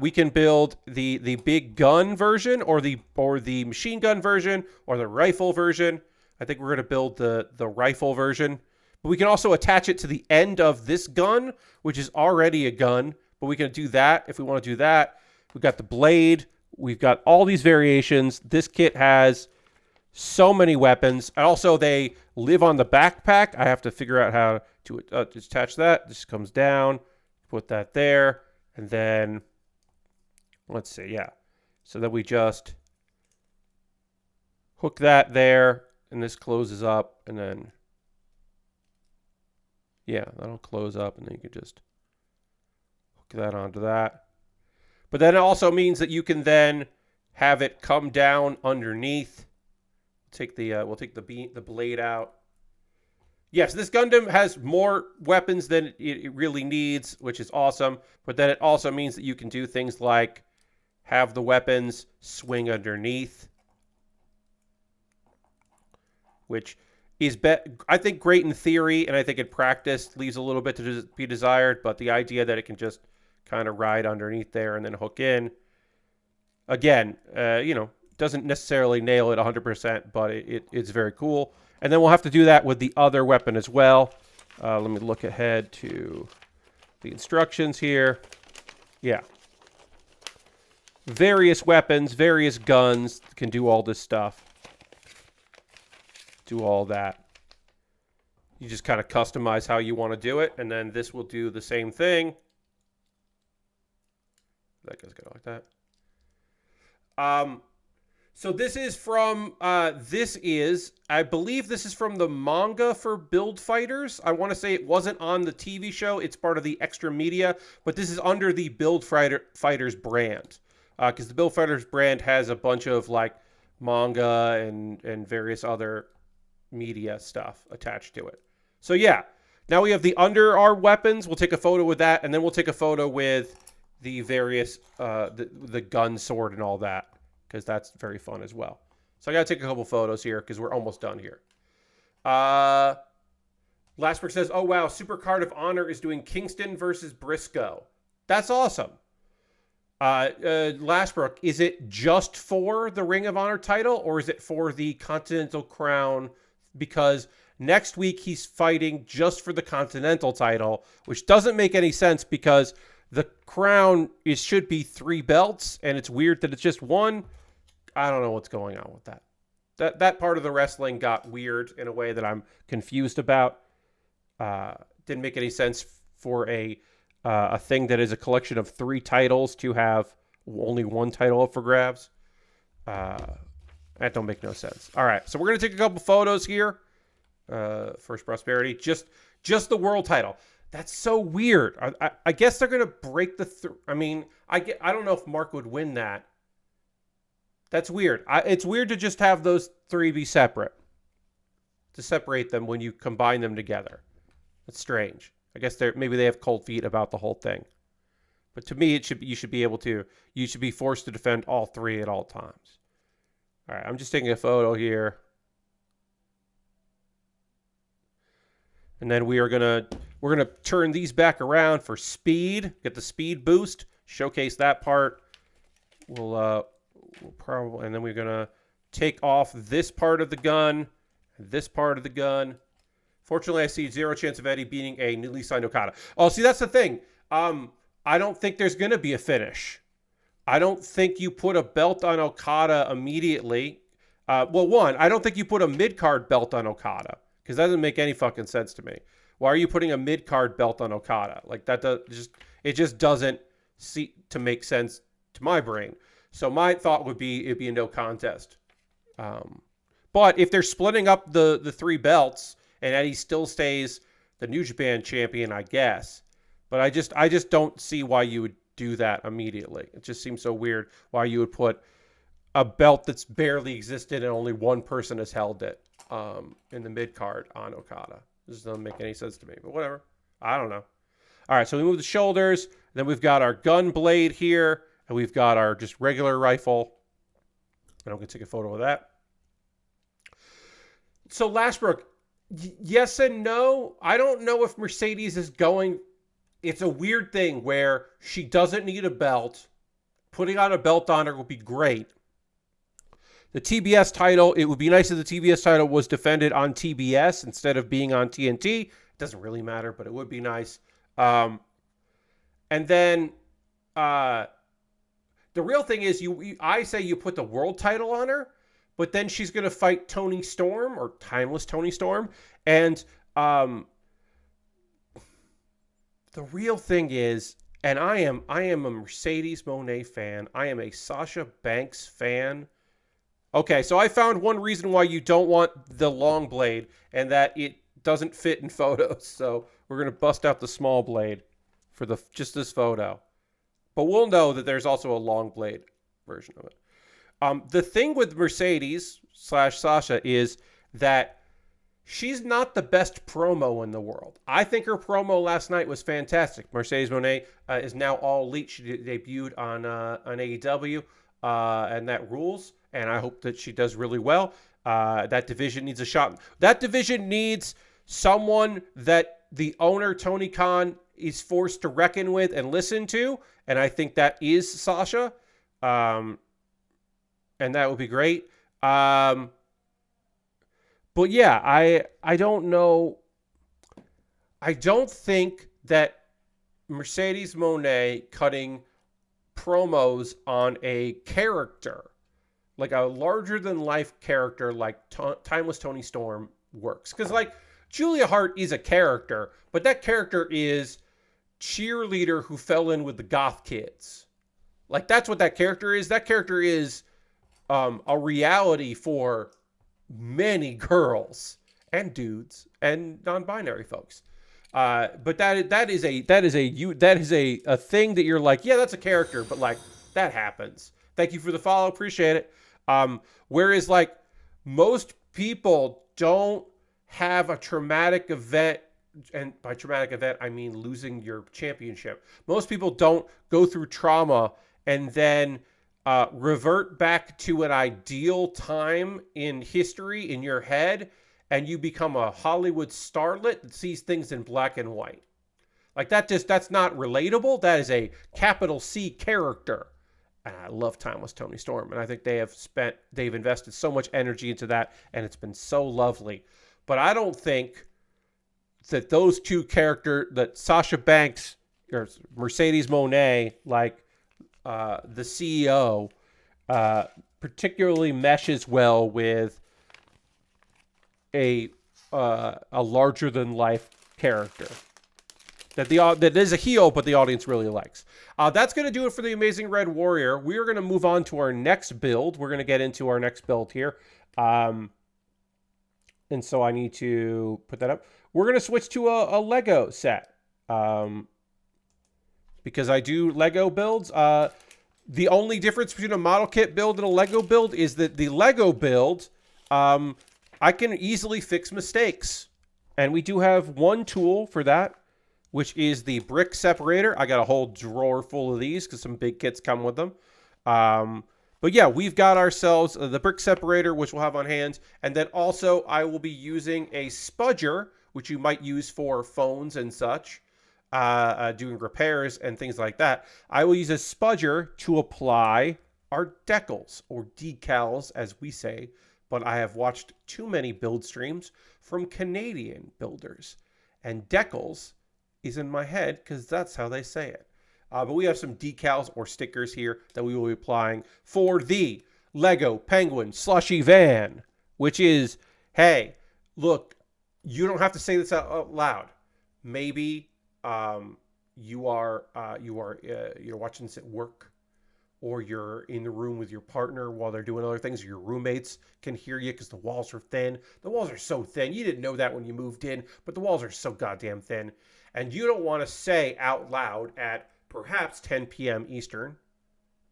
We can build the big gun version, or the machine gun version, or the rifle version. I think we're going to build the rifle version. But we can also attach it to the end of this gun, which is already a gun. But we can do that if we want to do that. We've got the blade. We've got all these variations. This kit has so many weapons. And also, they live on the backpack. I have to figure out how to attach that. This comes down. Put that there. And then, let's see, yeah. So then we just hook that there, and this closes up, and then, yeah, that'll close up, and then you can just hook that onto that. But then it also means that you can then have it come down underneath. We'll take the blade out. Yes, this Gundam has more weapons than it really needs, which is awesome. But then it also means that you can do things like have the weapons swing underneath, which is, I think, great in theory, and I think in practice leaves a little bit to be desired. But the idea that it can just kind of ride underneath there and then hook in, again, doesn't necessarily nail it 100%, but it's very cool. And then we'll have to do that with the other weapon as well. Let me look ahead to the instructions here. Yeah. Various weapons, various guns can do all this stuff. Do all that. You just kind of customize how you want to do it, and then this will do the same thing. That goes good like that. So this is from, I believe this is from the manga for Build Fighters. I want to say it wasn't on the TV show. It's part of the extra media, but this is under the Build Fighters brand. Because the Build Fighters brand has a bunch of like manga and various other media stuff attached to it. So yeah, now we have the under our weapons. We'll take a photo with that, and then we'll take a photo with the various, the gun, sword, and all that, because that's very fun as well. So I got to take a couple photos here because we're almost done here. Lastberg says, oh, wow, Super Card of Honor is doing Kingston versus Briscoe. That's awesome. Lastbrook, is it just for the Ring of Honor title, or is it for the Continental Crown? Because next week he's fighting just for the Continental title, which doesn't make any sense because the crown should be 3 belts, and it's weird that it's just 1. I don't know what's going on with that. That part of the wrestling got weird in a way that I'm confused about. Didn't make any sense for a thing that is a collection of 3 titles to have only 1 title up for grabs. That don't make no sense. All right, so we're going to take a couple photos here. First Prosperity. Just the world title. That's so weird. I guess they're gonna break the. I mean, I don't know if Mark would win that. That's weird. It's weird to just have those three be separate. To separate them when you combine them together. It's strange. I guess maybe they have cold feet about the whole thing. But to me, you should be forced to defend all three at all times. All right, I'm just taking a photo here. And then we're gonna turn these back around for speed, get the speed boost, showcase that part. We'll probably, and then we're gonna take off this part of the gun, this part of the gun. Fortunately, I see zero chance of Eddie beating a newly signed Okada. Oh, see, that's the thing. I don't think there's gonna be a finish. I don't think you put a belt on Okada immediately. Well, one, I don't think you put a mid-card belt on Okada. Because that doesn't make any fucking sense to me. Why are you putting a mid-card belt on Okada? Like that it just doesn't seem to make sense to my brain. So my thought would be it'd be a no contest. But if they're splitting up the three belts and Eddie still stays the New Japan champion, I guess. But I just don't see why you would do that immediately. It just seems so weird why you would put a belt that's barely existed and only one person has held it. In the mid card on Okada. This doesn't make any sense to me, but whatever. I don't know. All right, so we move the shoulders. Then we've got our gun blade here, and we've got our just regular rifle. And I'm going to take a photo of that. So Lashbrook, yes and no. I don't know if Mercedes is going. It's a weird thing where she doesn't need a belt. Putting on a belt on her would be great. The TBS title, it would be nice if the TBS title was defended on TBS instead of being on TNT. It doesn't really matter, but it would be nice. And then the real thing is, I say you put the world title on her, but then she's going to fight Toni Storm or Timeless Toni Storm. And the real thing is, and I am a Mercedes Moné fan. I am a Sasha Banks fan. Okay, so I found one reason why you don't want the long blade, and that it doesn't fit in photos. So we're going to bust out the small blade for just this photo. But we'll know that there's also a long blade version of it. The thing with Mercedes / Sasha is that she's not the best promo in the world. I think her promo last night was fantastic. Mercedes Moné is now all elite. She debuted on AEW, and that rules. And I hope that she does really well. That division needs a shot. That division needs someone that the owner, Tony Khan, is forced to reckon with and listen to. And I think that is Sasha. And that would be great. But yeah, I don't know. I don't think that Mercedes Moné cutting promos on a character, like a larger-than-life character like Timeless Toni Storm, works. Because, like, Julia Hart is a character, but that character is cheerleader who fell in with the goth kids. Like, that's what that character is. That character is a reality for many girls and dudes and non-binary folks. But that is a thing that you're like, yeah, that's a character, but like that happens. Thank you for the follow, appreciate it. Whereas like most people don't have a traumatic event, and by traumatic event I mean losing your championship. Most people don't go through trauma and then revert back to an ideal time in history in your head, and you become a Hollywood starlet that sees things in black and white. Like that's not relatable. That is a capital C character. And I love Timeless Toni Storm, and I think they've invested so much energy into that, and it's been so lovely. But I don't think that those two characters, that Sasha Banks or Mercedes Moné, like the CEO, particularly meshes well with a larger than life character that is a heel, but the audience really likes. That's going to do it for the Amazing Red Warrior. We are going to move on to our next build. We're going to get into our next build here. And so I need to put that up. We're going to switch to a Lego set. because I do Lego builds. The only difference between a model kit build and a Lego build is that the Lego build, I can easily fix mistakes. And we do have one tool for that, which is the brick separator. I got a whole drawer full of these because some big kits come with them. But yeah, we've got ourselves the brick separator, which we'll have on hand. And then also I will be using a spudger, which you might use for phones and such, doing repairs and things like that. I will use a spudger to apply our decals, or decals as we say. But I have watched too many build streams from Canadian builders. And decals is in my head because that's how they say it. But we have some decals or stickers here that we will be applying for the LEGO Penguin Slushy Van, which is, hey, look, you don't have to say this out loud. Maybe you're watching this at work, or you're in the room with your partner while they're doing other things, or your roommates can hear you because the walls are thin. The walls are so thin. You didn't know that when you moved in, but the walls are so goddamn thin. And you don't want to say out loud at perhaps 10 p.m. Eastern.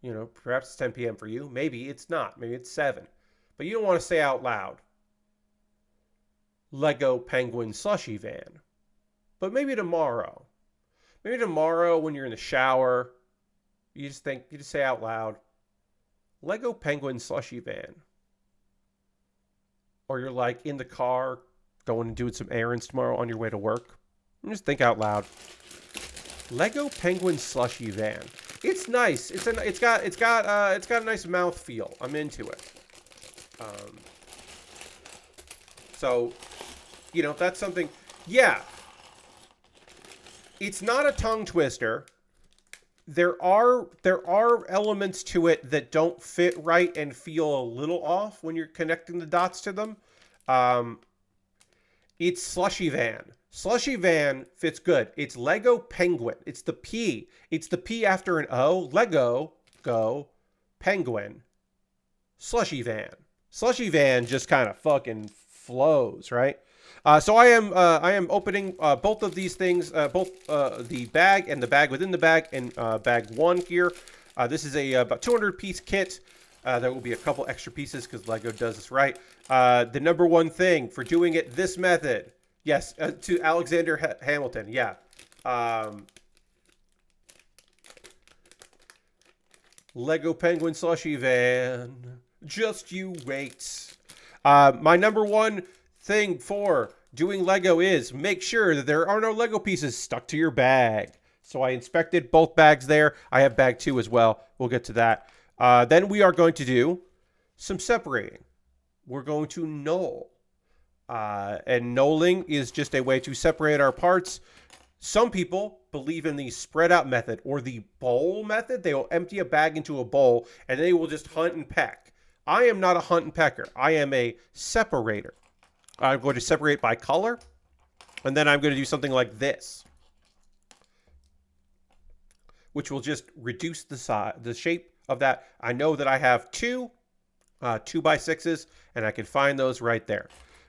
You know, perhaps it's 10 p.m. for you. Maybe it's not. Maybe it's 7. But you don't want to say out loud, LEGO Penguin Slushy Van. But maybe tomorrow. Maybe tomorrow when you're in the shower, you just say out loud, LEGO Penguin Slushy Van. Or you're like in the car going and doing some errands tomorrow on your way to work. And just think out loud. LEGO Penguin Slushy Van. It's nice. It's got a nice mouth feel. I'm into it. So, you know, if that's something, yeah. It's not a tongue twister. There are elements to it that don't fit right and feel a little off when you're connecting the dots to them. It's Slushy Van. Slushy Van fits good. It's LEGO Penguin. It's the P. It's the P after an O. LEGO, go, Penguin, Slushy Van. Slushy Van just kind of fucking flows, right? So I am opening both of these things, both the bag and the bag within the bag, and bag 1 here. This is a about 200-piece kit. There will be a couple extra pieces because LEGO does this right. The number one thing for doing it this method, yes, to Alexander Hamilton, yeah. LEGO Penguin Slushy Van, just you wait. My number one thing for doing Lego is make sure that there are no Lego pieces stuck to your bag. So I inspected both bags there. I have bag 2 as well. We'll get to that. Then we are going to do some separating. We're going to knoll. And knolling is just a way to separate our parts. Some people believe in the spread out method or the bowl method. They will empty a bag into a bowl and they will just hunt and peck. I am not a hunt and pecker. I am a separator. I'm going to separate by color, and then I'm going to do something like this, which will just reduce the size, the shape of that. I know that I have 2 2x6s, and I can find those right there.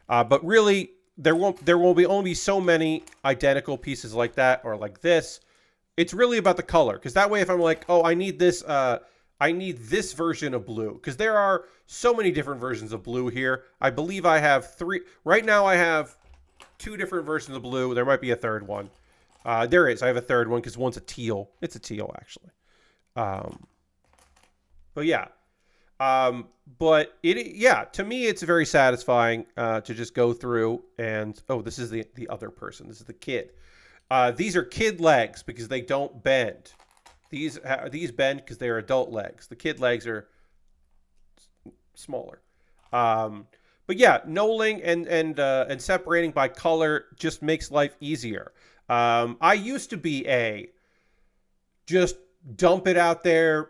But really, there will be only so many identical pieces like that or like this. It's really about the color, because that way, if I'm like, oh, I need this version of blue, because there are so many different versions of blue here. I believe I have 3. Right now I have 2 different versions of blue. There might be a third one. There is. I have a third one because one's a teal. It's a teal, actually. But yeah. But to me, it's very satisfying to just go through and, oh, this is the other person. This is the kid. These are kid legs because they don't bend. These bend because they're adult legs. The kid legs are smaller. But yeah, knolling and separating by color just makes life easier. I used to be just dump it out there,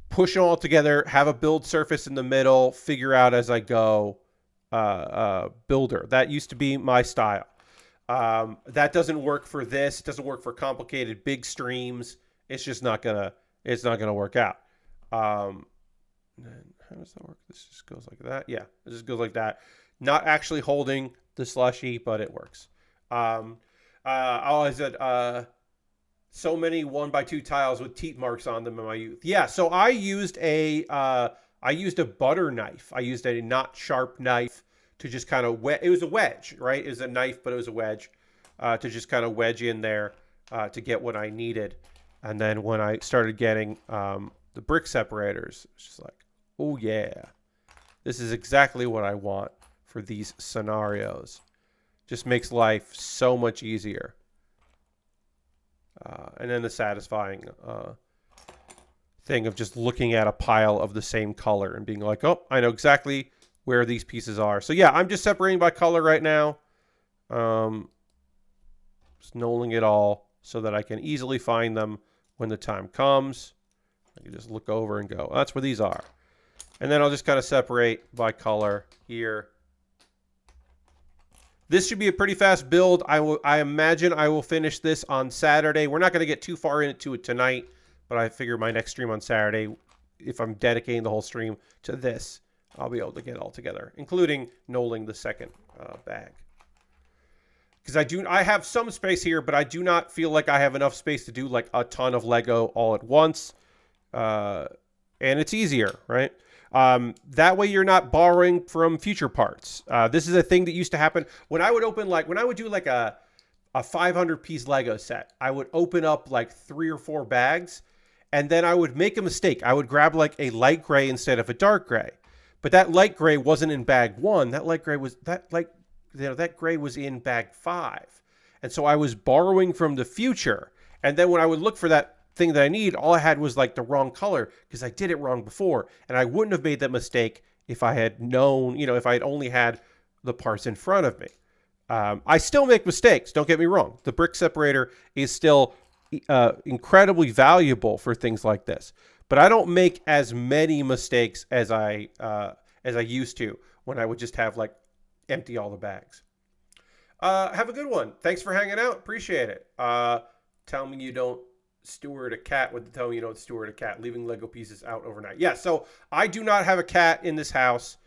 push it all together, have a build surface in the middle, figure out as I go builder. That used to be my style. That doesn't work for this. It doesn't work for complicated big streams. It's just not gonna work out. How does that work? This just goes like that. Yeah, it just goes like that. Not actually holding the slushy, but it works. I always had so many 1x2 tiles with teeth marks on them in my youth. Yeah, so I used a butter knife. I used a not sharp knife to just kind of it was a wedge, right? It was a knife, but it was a wedge to just kind of wedge in there to get what I needed. And then when I started getting the brick separators, it's just like, oh yeah, this is exactly what I want for these scenarios. Just makes life so much easier. And then the satisfying thing of just looking at a pile of the same color and being like, oh, I know exactly where these pieces are. So yeah, I'm just separating by color right now. Just knolling it all so that I can easily find them when the time comes. I can just look over and go, oh, that's where these are. And then I'll just kind of separate by color here. This should be a pretty fast build. I imagine I will finish this on Saturday. We're not going to get too far into it tonight, but I figure my next stream on Saturday, if I'm dedicating the whole stream to this, I'll be able to get it all together, including knolling the second bag. Because I have some space here, but I do not feel like I have enough space to do like a ton of Lego all at once. And it's easier, right? That way you're not borrowing from future parts. This is a thing that used to happen when I would do like a 500 piece Lego set. I would open up like 3 or 4 bags, and then I would make a mistake. I would grab like a light gray instead of a dark gray, but that light gray wasn't in bag 1. That gray was in bag 5, and so I was borrowing from the future. And then when I would look for that thing that I need, all I had was like the wrong color because I did it wrong before, and I wouldn't have made that mistake if I had known, if I had only had the parts in front of me. I still make mistakes, don't get me wrong. The brick separator is still incredibly valuable for things like this, but I don't make as many mistakes as I used to when I would just have like empty all the bags. Have a good one. Thanks for hanging out. Appreciate it. Tell me you don't steward a cat with the tell me you don't steward a cat, leaving Lego pieces out overnight. Yeah, so I do not have a cat in this house.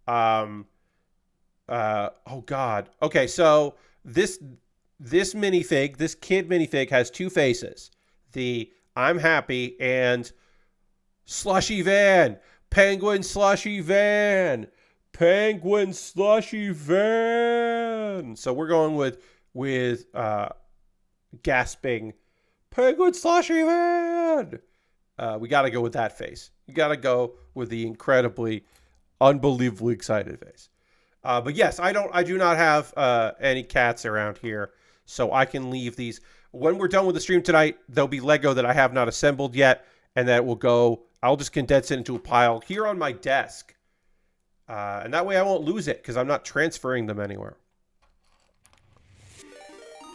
Oh God. Okay, so this minifig, this kid minifig has 2 faces. The I'm happy and slushy van. Penguin slushy van. Penguin slushy van. So we're going with gasping Penguin slushy van. We got to go with that face. You got to go with the incredibly, unbelievably excited face. But yes, I do not have any cats around here, so I can leave these. When we're done with the stream tonight, there'll be Lego that I have not assembled yet, and that will go. I'll just condense it into a pile here on my desk, and that way I won't lose it because I'm not transferring them anywhere.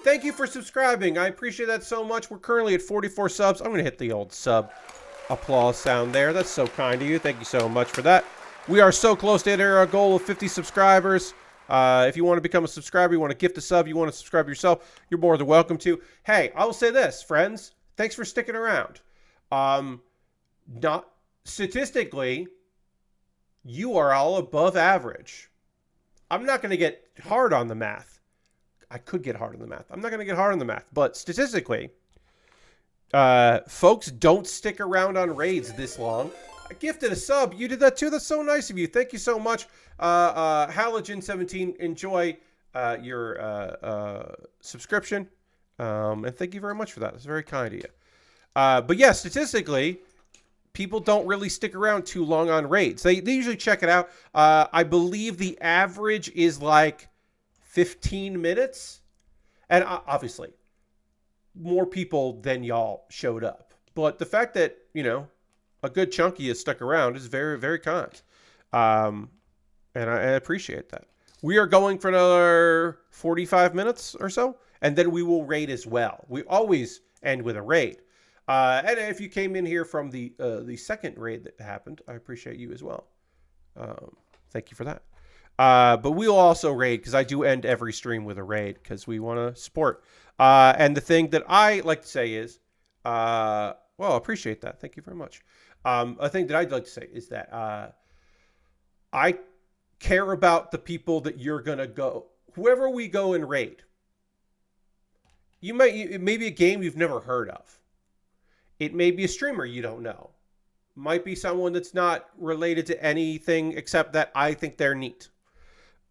Thank you for subscribing. I appreciate that so much. We're currently at 44 subs. I'm going to hit the old sub applause sound there. That's so kind of you. Thank you so much for that. We are so close to hitting our goal of 50 subscribers. If you want to become a subscriber, you want to gift a sub, you want to subscribe yourself, you're more than welcome to. Hey, I will say this, friends. Thanks for sticking around. Not statistically, you are all above average. I'm not going to get hard on the math. I could get hard on the math. I'm not going to get hard on the math. But statistically, folks don't stick around on raids this long. I gifted a sub. You did that too. That's so nice of you. Thank you so much. Halogen17, enjoy your subscription. And thank you very much for that. That's very kind of you. But yeah, statistically, people don't really stick around too long on raids. They usually check it out. I believe the average is like 15 minutes. And obviously, more people than y'all showed up. But the fact that, a good chunk of you stuck around is very, very kind. And I appreciate that. We are going for another 45 minutes or so, and then we will raid as well. We always end with a raid. And if you came in here from the second raid that happened, I appreciate you as well. Thank you for that. But we'll also raid, because I do end every stream with a raid, because we want to support. And the thing that I like to say is, well, I appreciate that. Thank you very much. A thing that I'd like to say is that I care about the people that you're going to go. Whoever we go and raid, it may be a game you've never heard of. It may be a streamer you don't know. Might be someone that's not related to anything except that I think they're neat.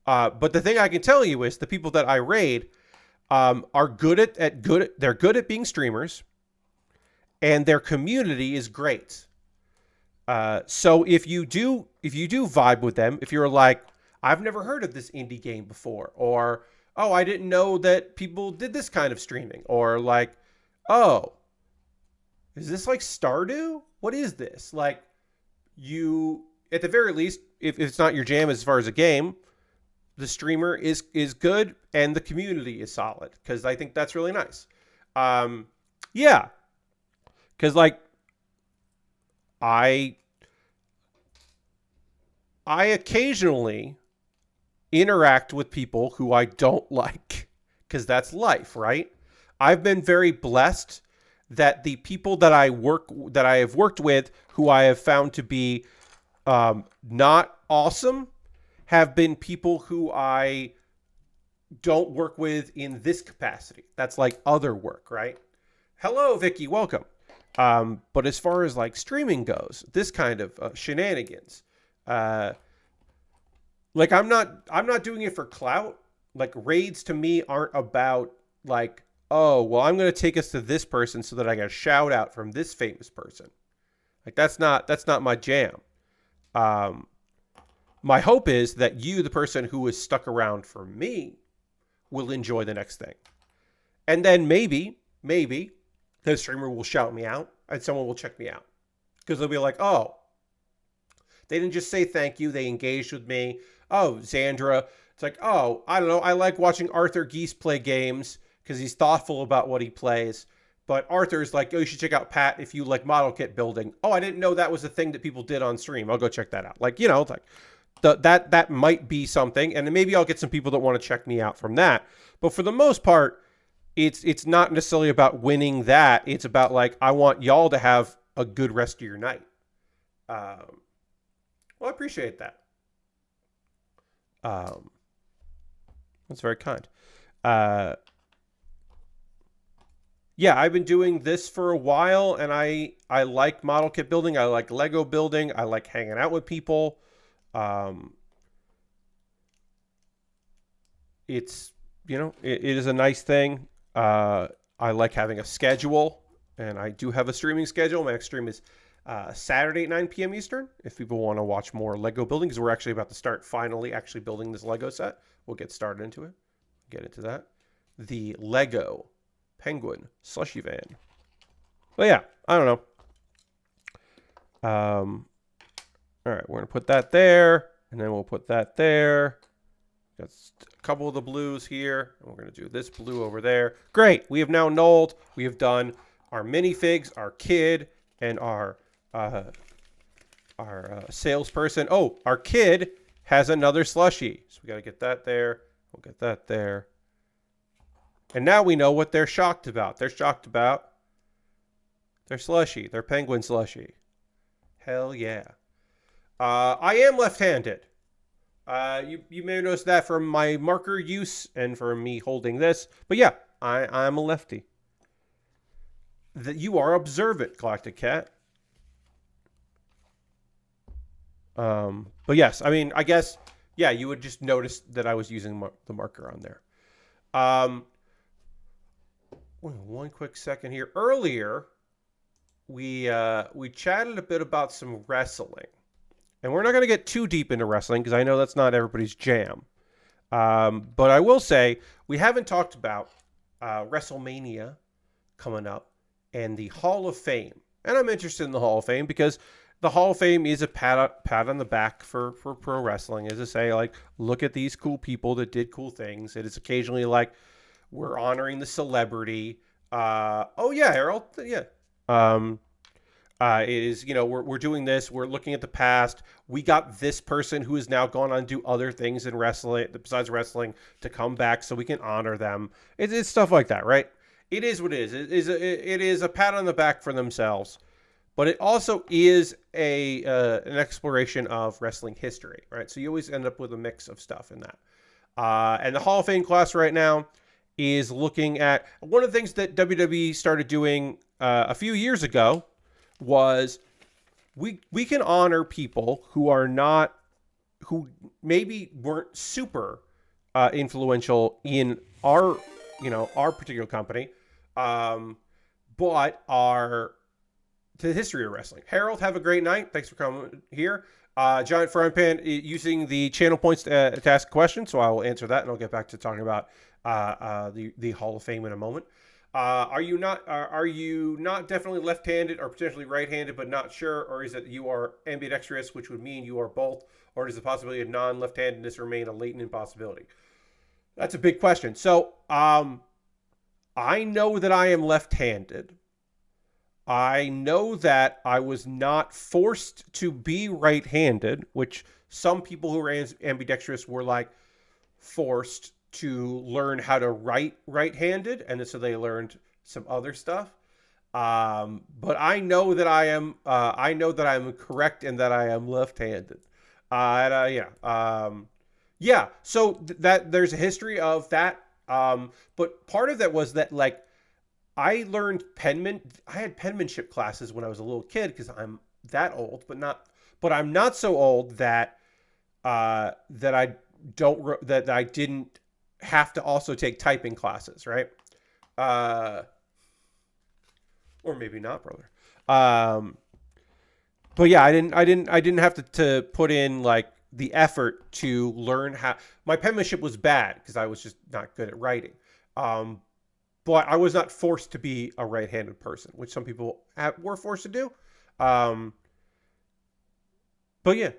But the thing I can tell you is the people that I raid are they're good at being streamers, and their community is great. So if you do vibe with them, if you're like, I've never heard of this indie game before, or oh, I didn't know that people did this kind of streaming, or like, oh, is this like Stardew? What is this? Like, you, at the very least, if it's not your jam as far as a game, the streamer is good and the community is solid, because I think that's really nice. Yeah, because like I occasionally interact with people who I don't like, because that's life, right? I've been very blessed that the people that I have worked with, who I have found to be not awesome, have been people who I don't work with in this capacity. That's like other work, right? Hello, Vicky, welcome. But as far as like streaming goes, this kind of shenanigans, like I'm not doing it for clout. Like raids to me aren't about like, oh, well, I'm going to take us to this person so that I get a shout out from this famous person. Like that's not my jam. My hope is that you, the person who is stuck around for me, will enjoy the next thing. And then maybe the streamer will shout me out and someone will check me out. Because they'll be like, oh, they didn't just say thank you. They engaged with me. Oh, Xandra. It's like, oh, I don't know. I like watching Arthur Geese play games because he's thoughtful about what he plays. But Arthur's like, oh, you should check out Pat if you like model kit building. Oh, I didn't know that was a thing that people did on stream. I'll go check that out. Like, it's like that might be something. And then maybe I'll get some people that want to check me out from that. But for the most part, it's not necessarily about winning that. It's about like, I want y'all to have a good rest of your night. Well, I appreciate that. That's very kind. Yeah, I've been doing this for a while, and I like model kit building. I like Lego building. I like hanging out with people. It's, it is a nice thing. I like having a schedule, and I do have a streaming schedule. My next stream is Saturday at 9 p.m. Eastern. If people want to watch more Lego building, because we're actually about to start finally actually building this Lego set. We'll get started into it. Get into that. The LEGO Penguin Slushy van. But yeah, I don't know. All right, we're going to put that there, and then we'll put that there. Got a couple of the blues here, and we're going to do this blue over there. Great. We have now nulled. We have done our minifigs, our kid, and our salesperson. Oh, our kid has another slushie. So we got to get that there. We'll get that there. And now we know what they're shocked about. They're shocked about their slushie, their penguin slushie. Hell yeah. I am left-handed. You may have noticed that from my marker use and from me holding this. But yeah, I'm a lefty. That you are observant, Galactic Cat. But yes, I mean, I guess, yeah, you would just notice that I was using the marker on there. One quick second here. Earlier, we chatted a bit about some wrestling. And we're not going to get too deep into wrestling because I know that's not everybody's jam. But I will say, we haven't talked about WrestleMania coming up and the Hall of Fame. And I'm interested in the Hall of Fame because the Hall of Fame is a pat on the back for pro wrestling. As I say, like, look at these cool people that did cool things. It is occasionally like, we're honoring the celebrity. Oh, yeah, Harold. Yeah. It is, we're doing this. We're looking at the past. We got this person who has now gone on to do other things in wrestling, besides wrestling, to come back so we can honor them. It's stuff like that, right? It is what it is. It is a pat on the back for themselves. But it also is an exploration of wrestling history, right? So you always end up with a mix of stuff in that. And the Hall of Fame class right now is looking at one of the things that WWE started doing a few years ago was we can honor people who maybe weren't super influential in our particular company, but are to the history of wrestling. Harold, have a great night. Thanks for coming here. Giant Frying Pan using the channel points to ask a question, so I will answer that, and I'll get back to talking about the Hall of Fame in a moment. Are you not definitely left-handed or potentially right-handed, but not sure, or is it you are ambidextrous, which would mean you are both, or does the possibility of non-left-handedness remain a latent impossibility? That's a big question. So, I know that I am left-handed. I know that I was not forced to be right-handed, which some people who are ambidextrous were like forced to learn how to write right-handed, and so they learned some other stuff. But I know that I am. I know that I am correct and that I am left-handed. Yeah. So that there's a history of that. But part of that was that like I learned I had penmanship classes when I was a little kid because I'm that old, but I'm not so old that that I didn't have to also take typing classes, right? Or maybe not, brother. But yeah, I didn't have to put in like the effort to learn how. My penmanship was bad because I was just not good at writing. But I was not forced to be a right-handed person, which some people were forced to do. But yeah,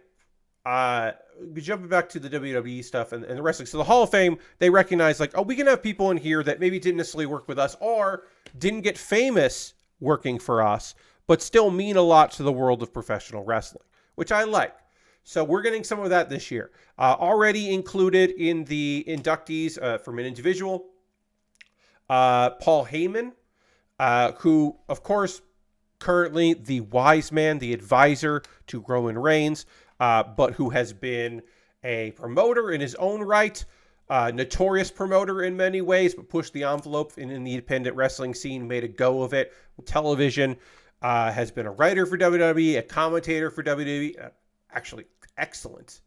jumping back to the WWE stuff and the wrestling. So the Hall of Fame, they recognize like, oh, we can have people in here that maybe didn't necessarily work with us or didn't get famous working for us, but still mean a lot to the world of professional wrestling, which I like. So we're getting some of that this year. Already included in the inductees from an individual, Paul Heyman, who, of course, currently the wise man, the advisor to Roman Reigns, but who has been a promoter in his own right, notorious promoter in many ways, but pushed the envelope in the independent wrestling scene, made a go of it. Television, has been a writer for WWE, a commentator for WWE, actually excellent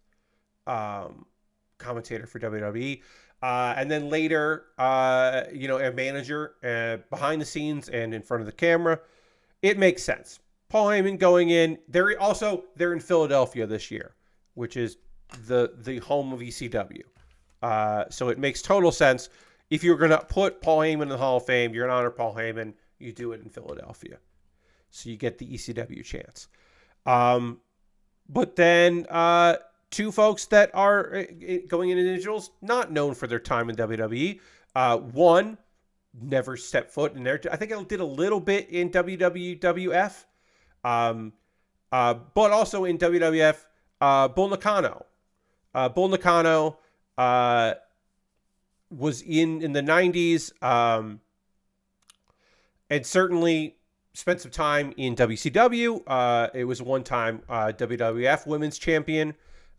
commentator for WWE. And then later, a manager behind the scenes and in front of the camera. It makes sense. Paul Heyman going in. They're in Philadelphia this year, which is the home of ECW. So it makes total sense. If you're going to put Paul Heyman in the Hall of Fame, you're going to honor Paul Heyman, you do it in Philadelphia. So you get the ECW chance. But then two folks that are going in individuals, not known for their time in WWE. One never stepped foot in there. I think I did a little bit in WWF, but also in WWF. Bull Nakano. Bull Nakano was in the 90s, and certainly spent some time in WCW. It was one time WWF Women's Champion,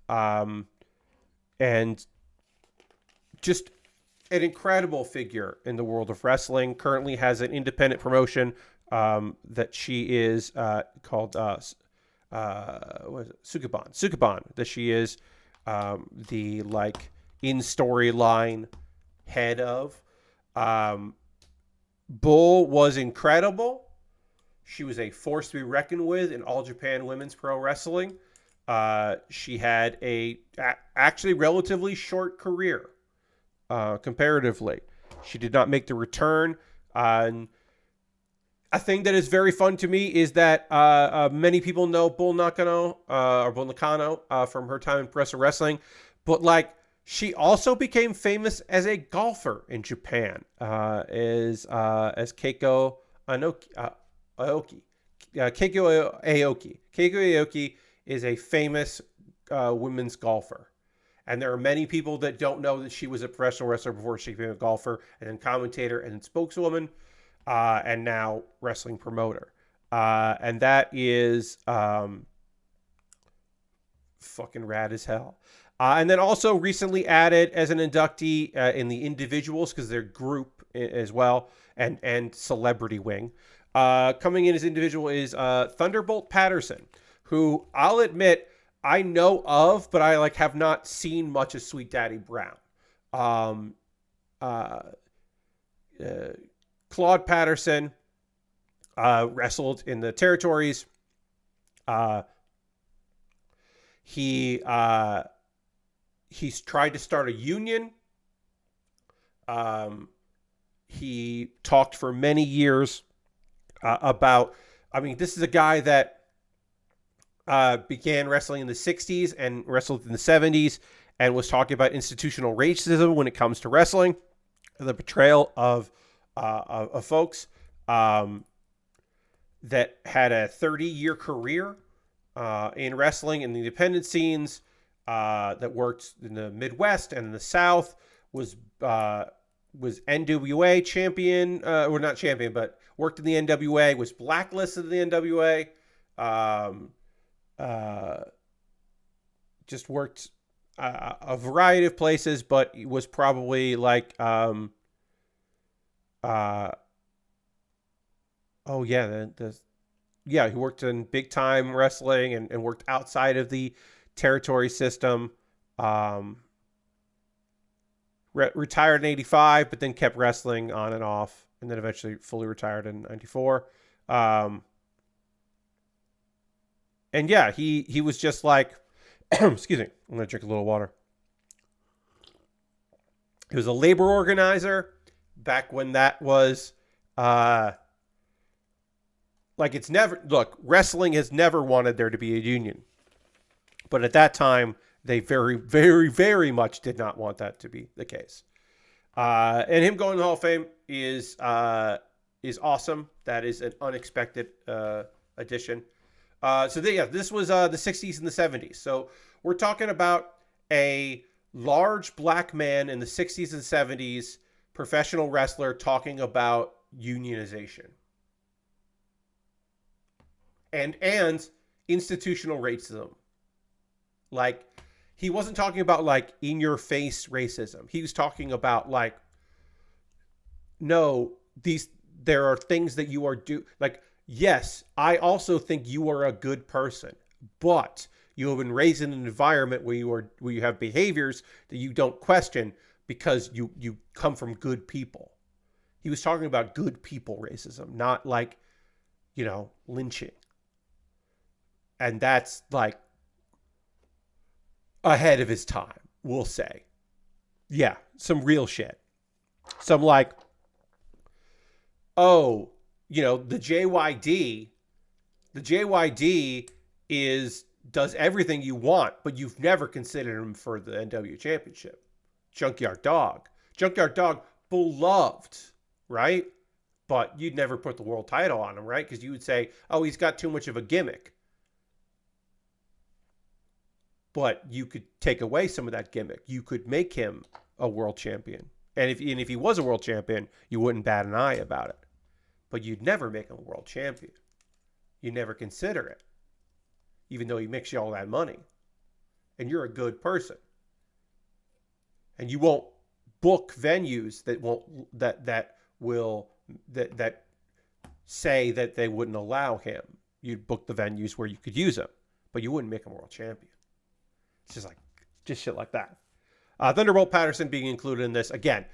and just an incredible figure in the world of wrestling. Currently has an independent promotion that she is called what is it? Sukaban. That she is the like in storyline head of. Bull was incredible. She was a force to be reckoned with in All Japan Women's Pro Wrestling. She had a actually relatively short career. Comparatively, she did not make the return. A thing that is very fun to me is that many people know Bull Nakano from her time in professional wrestling, but like she also became famous as a golfer in Japan as Keiko Aoki. Keiko Aoki. Keiko Aoki is a famous women's golfer. And there are many people that don't know that she was a professional wrestler before she became a golfer, and then commentator, and then spokeswoman, and now wrestling promoter. And that is fucking rad as hell. And then also recently added as an inductee in the individuals, because they're group as well, and celebrity wing. Coming in as individual is Thunderbolt Patterson, who I'll admit I know of, but I have not seen much of Sweet Daddy Brown. Um, uh, Claude Patterson wrestled in the territories. He's tried to start a union. He talked for many years about. I mean, this is a guy that began wrestling in the 60s and wrestled in the 70s and was talking about institutional racism when it comes to wrestling, the betrayal of folks that had a 30-year career in wrestling in the independent scenes, that worked in the Midwest and in the South, was NWA champion, or not champion, but worked in the NWA, was blacklisted in the NWA, just worked a variety of places, but he was probably he worked in big time wrestling and worked outside of the territory system. Retired in 85, but then kept wrestling on and off, and then eventually fully retired in 94. And yeah, he was just excuse me, I'm going to drink a little water. He was a labor organizer back when that was, wrestling has never wanted there to be a union. But at that time, they very, very, very much did not want that to be the case. And him going to the Hall of Fame is awesome. That is an unexpected addition. This was the 60s and the 70s. So we're talking about a large black man in the 60s and 70s, professional wrestler, talking about unionization and institutional racism. He wasn't talking about in your face racism. He was talking about no, there are things that you are yes, I also think you are a good person, but you have been raised in an environment where you have behaviors that you don't question because you come from good people. He was talking about good people racism, not lynching. And that's ahead of his time, we'll say. Yeah, some real shit. Some the JYD does everything you want, but you've never considered him for the NW Championship. Junkyard Dog, beloved, right? But you'd never put the world title on him, right? Because you would say, oh, he's got too much of a gimmick. But you could take away some of that gimmick. You could make him a world champion. And if he was a world champion, you wouldn't bat an eye about it. But you'd never make him a world champion. You never consider it. Even though he makes you all that money. And you're a good person. And you won't book venues that say that they wouldn't allow him. You'd book the venues where you could use him. But you wouldn't make him a world champion. It's just shit like that. Thunderbolt Patterson being included in this. Again,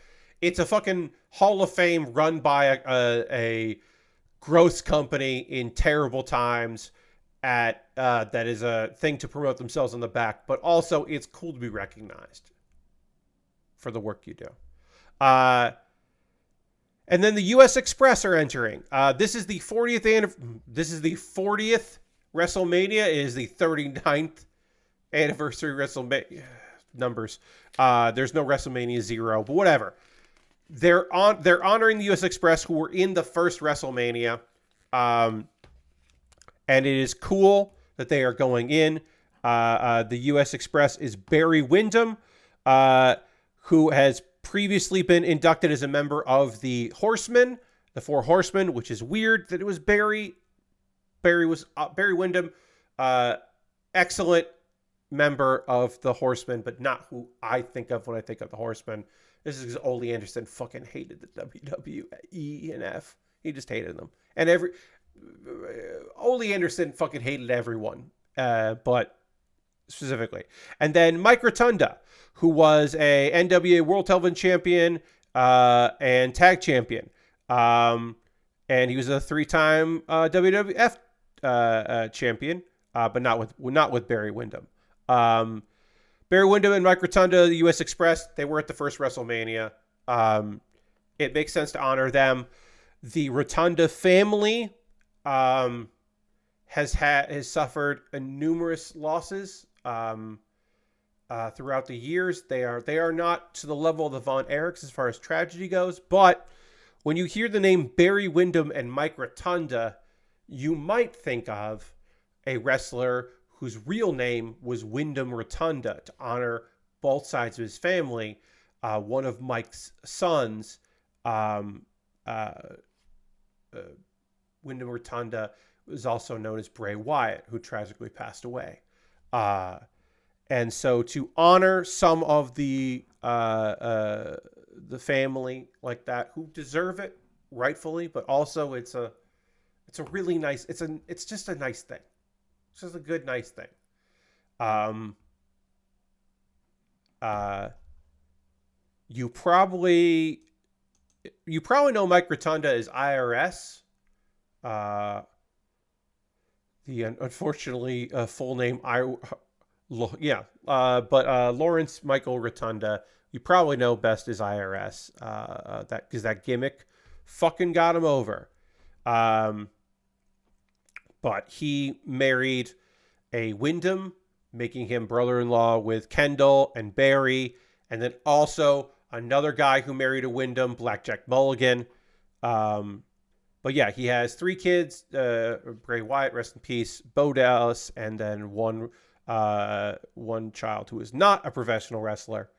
it's a fucking Hall of Fame run by a gross company in terrible times that is a thing to promote themselves on the back. But also, it's cool to be recognized for the work you do. And then the U.S. Express are entering. This is the 40th WrestleMania. It is the 39th anniversary WrestleMania numbers. There's no WrestleMania 0, but whatever. They're honoring the U.S. Express, who were in the first WrestleMania, and it is cool that they are going in. The U.S. Express is Barry Windham, who has previously been inducted as a member of the Horsemen, the Four Horsemen, which is weird that it was Barry. Barry Windham, excellent member of the Horsemen, but not who I think of when I think of the Horsemen. This is because Ole Anderson fucking hated the WWE and F. He just hated them. And Ole Anderson fucking hated everyone, but specifically. And then Mike Rotunda, who was a NWA World Television Champion and Tag Champion. And he was a 3-time WWF champion, but not with Barry Windham. Barry Windham and Mike Rotunda, the U.S. Express, they were at the first WrestleMania. It makes sense to honor them. The Rotunda family has suffered numerous losses throughout the years. They are not to the level of the Von Erichs as far as tragedy goes, but when you hear the name Barry Windham and Mike Rotunda, you might think of a wrestler whose real name was Windham Rotunda to honor both sides of his family. One of Mike's sons, Windham Rotunda, was also known as Bray Wyatt, who tragically passed away. And so to honor some of the family like that who deserve it rightfully, but also it's a really nice, it's just a nice thing. It's just a good, nice thing. You probably know Mike Rotunda as IRS. The unfortunately full name but Lawrence Michael Rotunda, you probably know best as IRS. That because that gimmick fucking got him over. But he married a Windham, making him brother-in-law with Kendall and Barry, and then also another guy who married a Windham, Blackjack Mulligan. But yeah, he has 3 kids, Bray Wyatt, rest in peace, Bo Dallas, and then one child who is not a professional wrestler.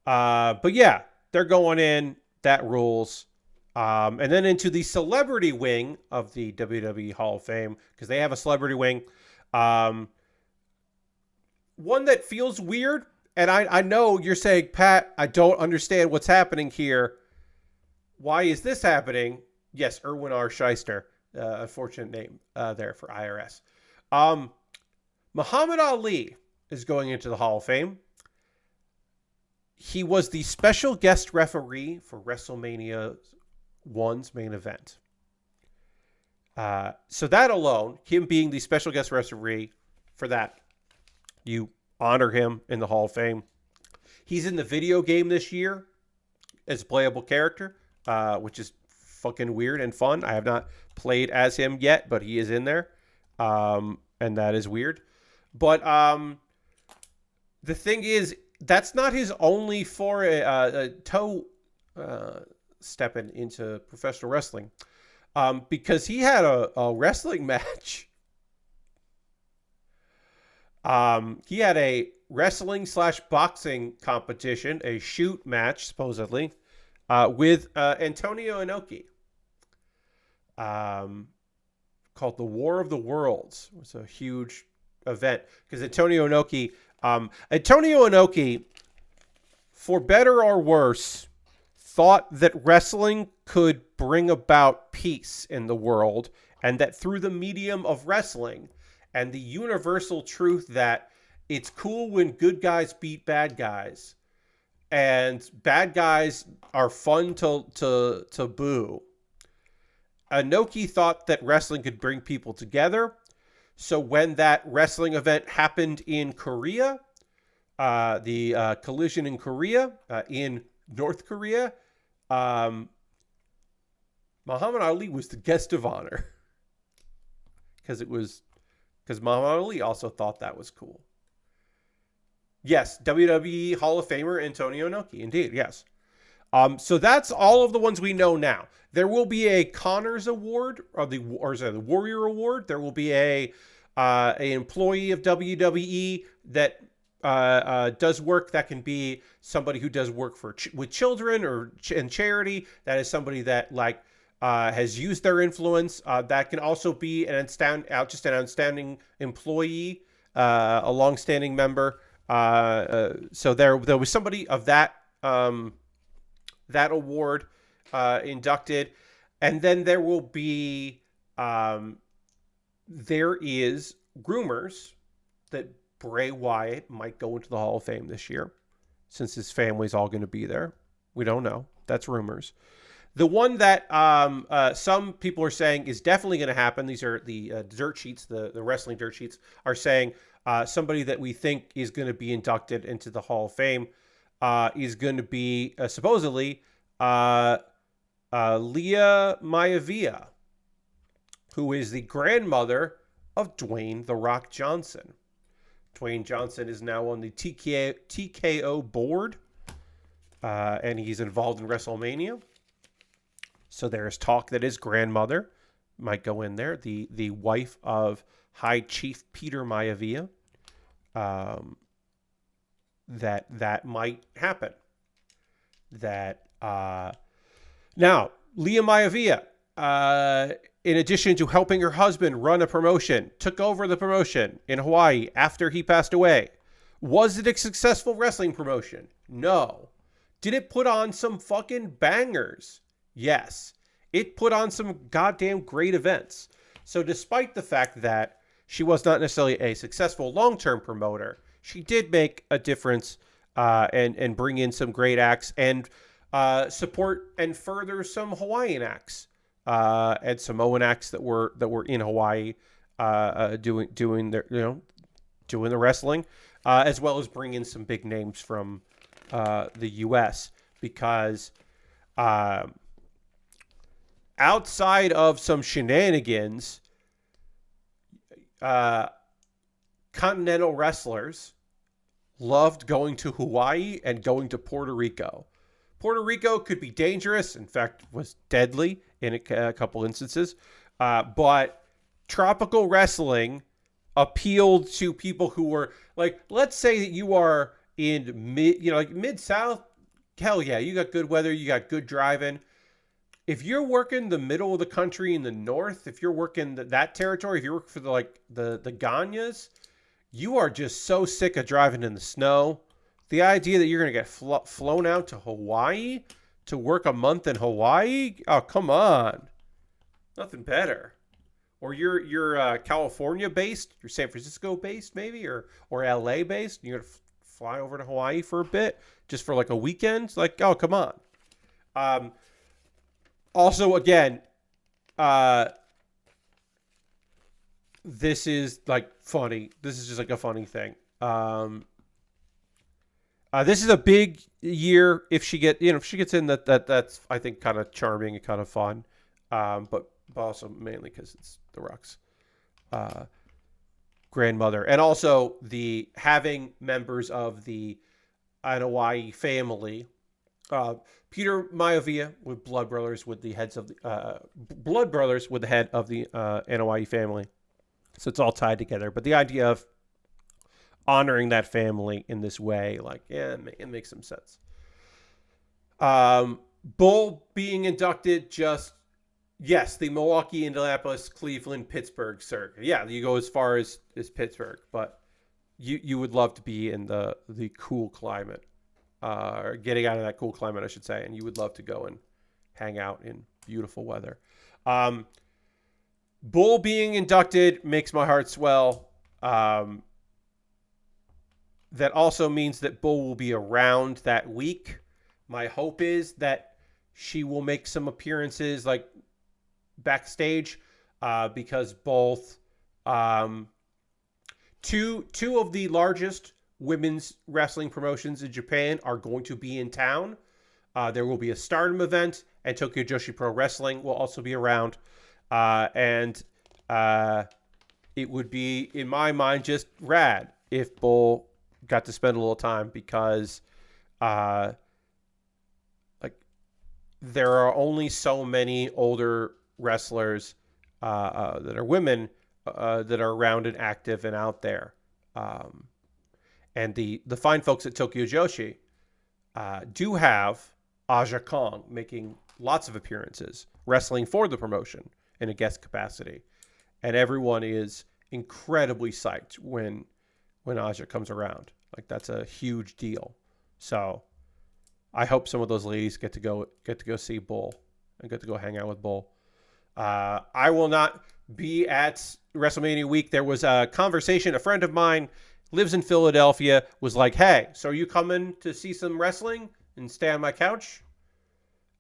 But yeah, they're going in. That rules. And then into the celebrity wing of the WWE Hall of Fame, because they have a celebrity wing. One that feels weird, and I know you're saying, Pat, I don't understand what's happening here. Why is this happening? Yes, Erwin R. Shyster, unfortunate name there for IRS. Muhammad Ali is going into the Hall of Fame. He was the special guest referee for WrestleMania 1's main event. So that alone, him being the special guest referee for that, you honor him in the Hall of Fame. He's in the video game this year as a playable character, which is fucking weird and fun. I have not played as him yet, but he is in there. And that is weird. But the thing is, that's not his only toe stepping into professional wrestling. Because he had a wrestling match. He had a wrestling/boxing competition, a shoot match, supposedly, with Antonio Inoki. Called the War of the Worlds. It was a huge event because Antonio Inoki, for better or worse, thought that wrestling could bring about peace in the world, and that through the medium of wrestling and the universal truth that it's cool when good guys beat bad guys and bad guys are fun to boo. Inoki thought that wrestling could bring people together. So when that wrestling event happened in Korea, the collision in Korea, in North Korea, Muhammad Ali was the guest of honor. Because Muhammad Ali also thought that was cool. Yes, WWE Hall of Famer Antonio Inoki, indeed, yes. So that's all of the ones we know now. There will be a Connors Award, or the Warrior Award. There will be an employee of WWE that does work. That can be somebody who does work with children or in charity. That is somebody that has used their influence. That can also be just an outstanding employee a longstanding member. So there was somebody of that that award inducted, and then there will be there is rumors that Bray Wyatt might go into the Hall of Fame this year, since his family's all going to be there. We don't know. That's rumors. The one that some people are saying is definitely going to happen. These are the dirt sheets, the wrestling dirt sheets, are saying somebody that we think is going to be inducted into the Hall of Fame is going to be supposedly Leah Maivia, who is the grandmother of Dwayne "The Rock" Johnson. Dwayne Johnson is now on the TKO board, and he's involved in WrestleMania. So there's talk that his grandmother might go in there, the wife of High Chief Peter Maivia. That might happen. That now Leah Maivia, in addition to helping her husband run a promotion, took over the promotion in Hawaii after he passed away. Was it a successful wrestling promotion? No. Did it put on some fucking bangers? Yes. It put on some goddamn great events. So despite the fact that she was not necessarily a successful long-term promoter, she did make a difference and bring in some great acts and support and further some Hawaiian acts and Samoan acts that were in Hawaii doing their doing the wrestling, as well as bring in some big names from the U.S. because outside of some shenanigans, continental wrestlers loved going to Hawaii and going to Puerto Rico. Puerto Rico could be dangerous, in fact, was deadly in a couple instances, but tropical wrestling appealed to people who were like, let's say that you are in mid-south, hell yeah, you got good weather, you got good driving. If you're working the middle of the country in the north, if you're working that territory, if you're working for the Ganyas, you are just so sick of driving in the snow. The idea that you're going to get flown out to Hawaii to work a month in Hawaii? Oh, come on. Nothing better. Or you're California based, you're San Francisco based maybe, or LA based. You're going to fly over to Hawaii for a bit just for like a weekend. Like, oh, come on. Also, again, this is like funny. This is just like a funny thing. This is a big year if she gets in that's I think kind of charming and kind of fun. But also mainly because it's The Rock's grandmother, and also the having members of the Hawaii family. Peter Maivia with blood brothers with the heads of the head of the Hawaii family. So it's all tied together. But the idea of honoring that family in this way, like, yeah, it makes some sense. Bull being inducted, yes, the Milwaukee, Indianapolis, Cleveland, Pittsburgh circuit. Yeah, you go as far as Pittsburgh, but you would love to be in the cool climate, or getting out of that cool climate, I should say, and you would love to go and hang out in beautiful weather. Bull being inducted makes my heart swell. That also means that Bull will be around that week. My hope is that she will make some appearances like backstage, because both two of the largest women's wrestling promotions in Japan are going to be in town. There will be a Stardom event, and Tokyo Joshi Pro Wrestling will also be around. And it would be, in my mind, just rad if Bull got to spend a little time, because there are only so many older wrestlers that are women that are around and active and out there. And the fine folks at Tokyo Joshi do have Aja Kong making lots of appearances, wrestling for the promotion in a guest capacity. And everyone is incredibly psyched when when Aja comes around. Like, that's a huge deal. So I hope some of those ladies get to go see Bull and get to go hang out with Bull. I will not be at WrestleMania week. There was a conversation. A friend of mine lives in Philadelphia, was like, hey, so are you coming to see some wrestling and stay on my couch?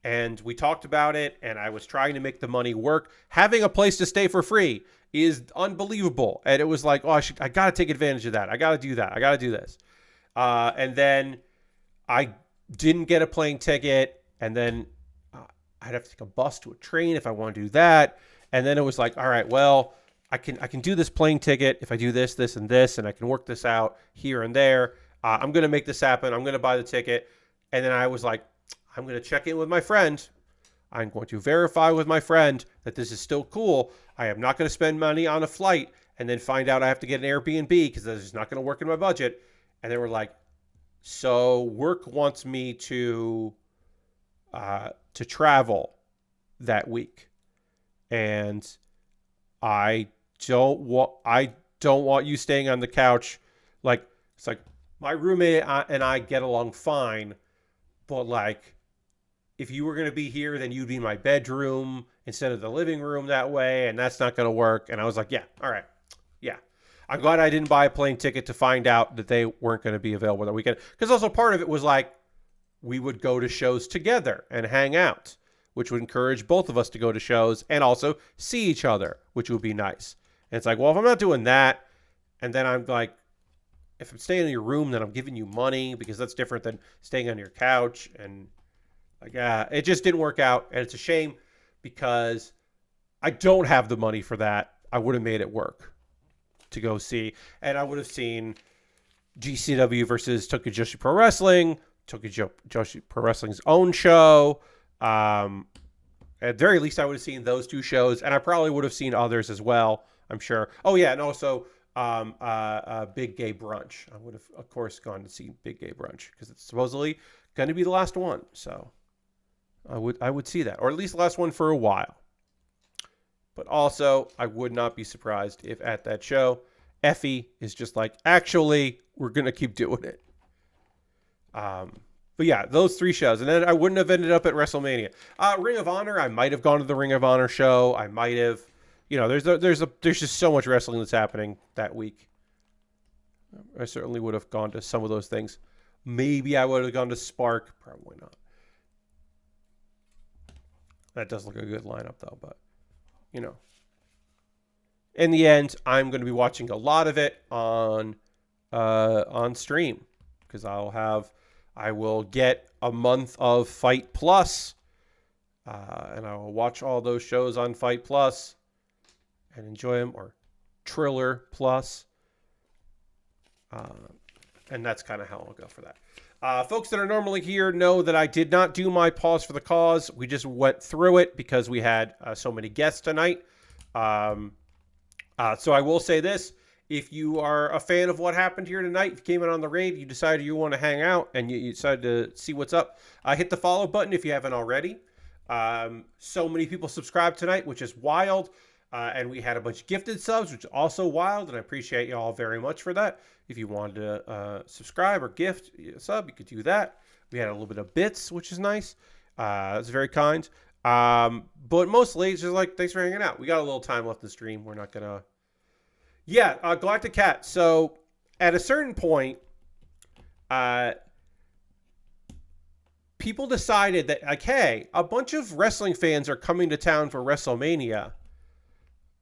And we talked about it, and I was trying to make the money work. Having a place to stay for free is unbelievable. And it was like, oh, I got to take advantage of that. I got to do that. I got to do this. And then I didn't get a plane ticket, and then I'd have to take a bus to a train if I want to do that. And then it was like, all right, well, I can do this plane ticket if I do this, this, and this, and I can work this out here and there. I'm going to make this happen. I'm going to buy the ticket. And then I was like, I'm going to check in with my friend. I'm going to verify with my friend that this is still cool. I am not going to spend money on a flight and then find out I have to get an Airbnb because this is not going to work in my budget. And they were like, so work wants me to travel that week. And I don't want you staying on the couch. Like, it's like my roommate and I get along fine, but like, if you were going to be here, then you'd be in my bedroom instead of the living room that way, and that's not going to work. And I was like, yeah, all right. Yeah. I'm glad I didn't buy a plane ticket to find out that they weren't going to be available that weekend. Because also part of it was like, we would go to shows together and hang out, which would encourage both of us to go to shows and also see each other, which would be nice. And it's like, well, if I'm not doing that, and then I'm like, if I'm staying in your room, then I'm giving you money because that's different than staying on your couch. And like, it just didn't work out. And it's a shame because I don't have the money for that. I would have made it work to go see. And I would have seen GCW versus Tokyo Joshi Pro Wrestling, Tokyo Joshi Pro Wrestling's own show. At very least, I would have seen those two shows. And I probably would have seen others as well, I'm sure. Oh, yeah. And also Big Gay Brunch. I would have, of course, gone to see Big Gay Brunch because it's supposedly going to be the last one. So I would see that, or at least the last one for a while. But also, I would not be surprised if at that show, Effie is just like, actually, we're going to keep doing it. But yeah, those three shows. And then I wouldn't have ended up at WrestleMania. Ring of Honor, I might have gone to the Ring of Honor show. I might have, there's just so much wrestling that's happening that week. I certainly would have gone to some of those things. Maybe I would have gone to Spark. Probably not. That does look a good lineup, though. But, in the end, I'm going to be watching a lot of it on stream because I will get a month of Fight Plus, and I will watch all those shows on Fight Plus and enjoy them, or Triller Plus, and that's kind of how I'll go for that. Folks that are normally here know that I did not do my pause for the cause. We just went through it because we had so many guests tonight. So I will say this. If you are a fan of what happened here tonight, if you came in on the raid, you decided you want to hang out, and you decided to see what's up, hit the follow button if you haven't already. So many people subscribed tonight, which is wild. And we had a bunch of gifted subs, which is also wild, and I appreciate you all very much for that. If you wanted to subscribe or gift a sub, you could do that. We had a little bit of bits, which is nice. That's very kind. But mostly, it's just like, thanks for hanging out. We got a little time left in the stream. We're not going to... Yeah, Galactic Cat. So, at a certain point, people decided that, like, hey, a bunch of wrestling fans are coming to town for WrestleMania,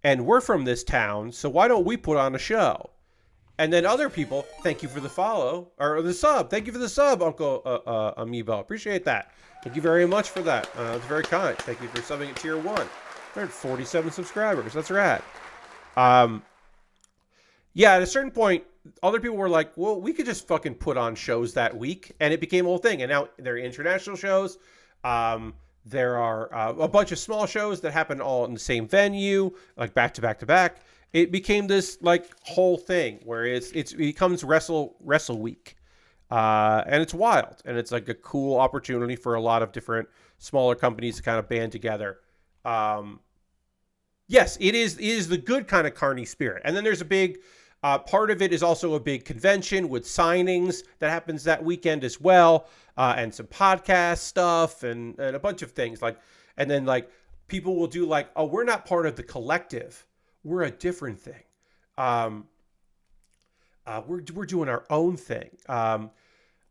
and we're from this town, so why don't we put on a show? And then other people, thank you for the follow, or the sub. Thank you for the sub, Uncle Amiibo. Appreciate that. Thank you very much for that. That's very kind. Thank you for subbing at Tier 1. 147 subscribers. That's rad. Yeah, at a certain point, other people were like, well, we could just fucking put on shows that week. And it became a whole thing. And now they're international shows. There are a bunch of small shows that happen all in the same venue, like back to back to back. It became this like whole thing where it becomes Wrestle Week. And it's wild. And it's like a cool opportunity for a lot of different smaller companies to kind of band together. Yes, it is the good kind of carny spirit. And then there's a big Part of it is also a big convention with signings that happens that weekend as well, and some podcast stuff and a bunch of things and then people will do oh, we're not part of the collective, we're a different thing. We're doing our own thing. No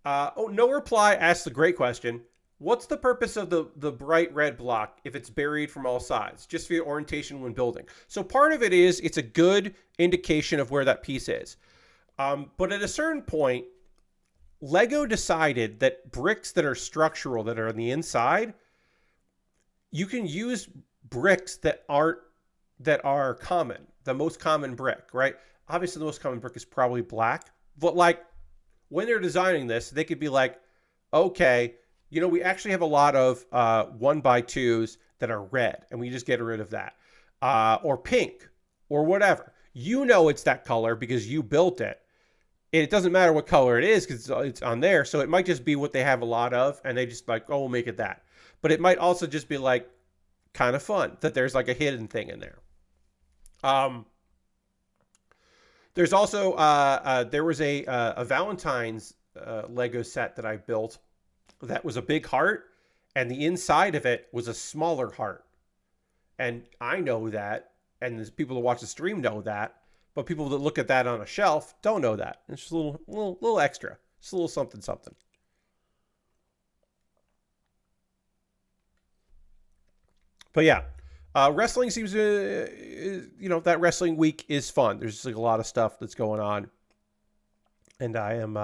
Reply asks the great question. What's the purpose of the bright red block if it's buried from all sides, just for your orientation when building? So part of it is it's a good indication of where that piece is. But at a certain point, LEGO decided that bricks that are structural, that are on the inside, you can use bricks that are common, the most common brick, right? Obviously, the most common brick is probably black, but when they're designing this, they could be okay, we actually have a lot of 1x2s that are red, and we just get rid of that. Or pink, or whatever. It's that color because you built it. And it doesn't matter what color it is because it's on there. So it might just be what they have a lot of, and they just oh, we'll make it that. But it might also just be kind of fun that there's a hidden thing in there. There's also there was a Valentine's Lego set that I built that was a big heart, and the inside of it was a smaller heart. And I know that, and the people that watch the stream know that, but people that look at that on a shelf don't know that. It's just a little extra. It's a little something something. But yeah, wrestling seems to, that wrestling week is fun. There's just a lot of stuff that's going on, and I am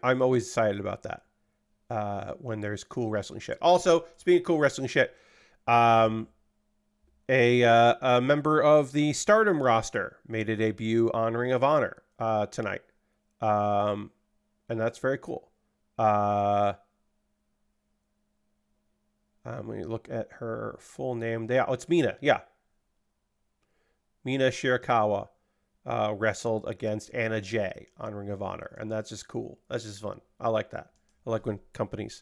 I'm always excited about that when there's cool wrestling shit. Also, speaking of cool wrestling shit, a member of the Stardom roster made a debut on Ring of Honor tonight, and that's very cool. Let me look at her full name. It's Mina. Yeah, Mina Shirakawa. Wrestled against Anna Jay on Ring of Honor, and that's just cool. That's just fun. I like that. I like when companies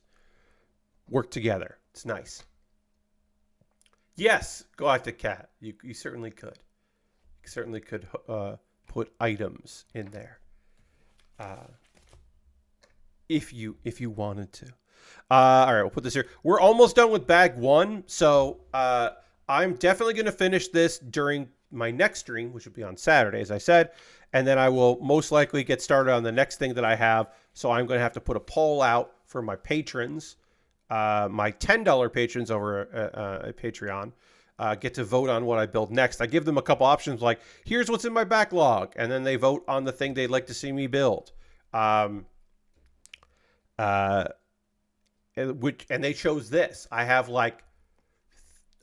work together. It's nice. Yes, Galactic Cat. You certainly could. You certainly could put items in there, if you wanted to. All right, we'll put this here. We're almost done with bag one, so I'm definitely going to finish this during my next stream, which will be on Saturday, as I said, and then I will most likely get started on the next thing that I have. So I'm going to have to put a poll out for my patrons, my $10 patrons over at Patreon, get to vote on what I build next. I give them a couple options here's what's in my backlog, and then they vote on the thing they'd like to see me build. And they chose this. I have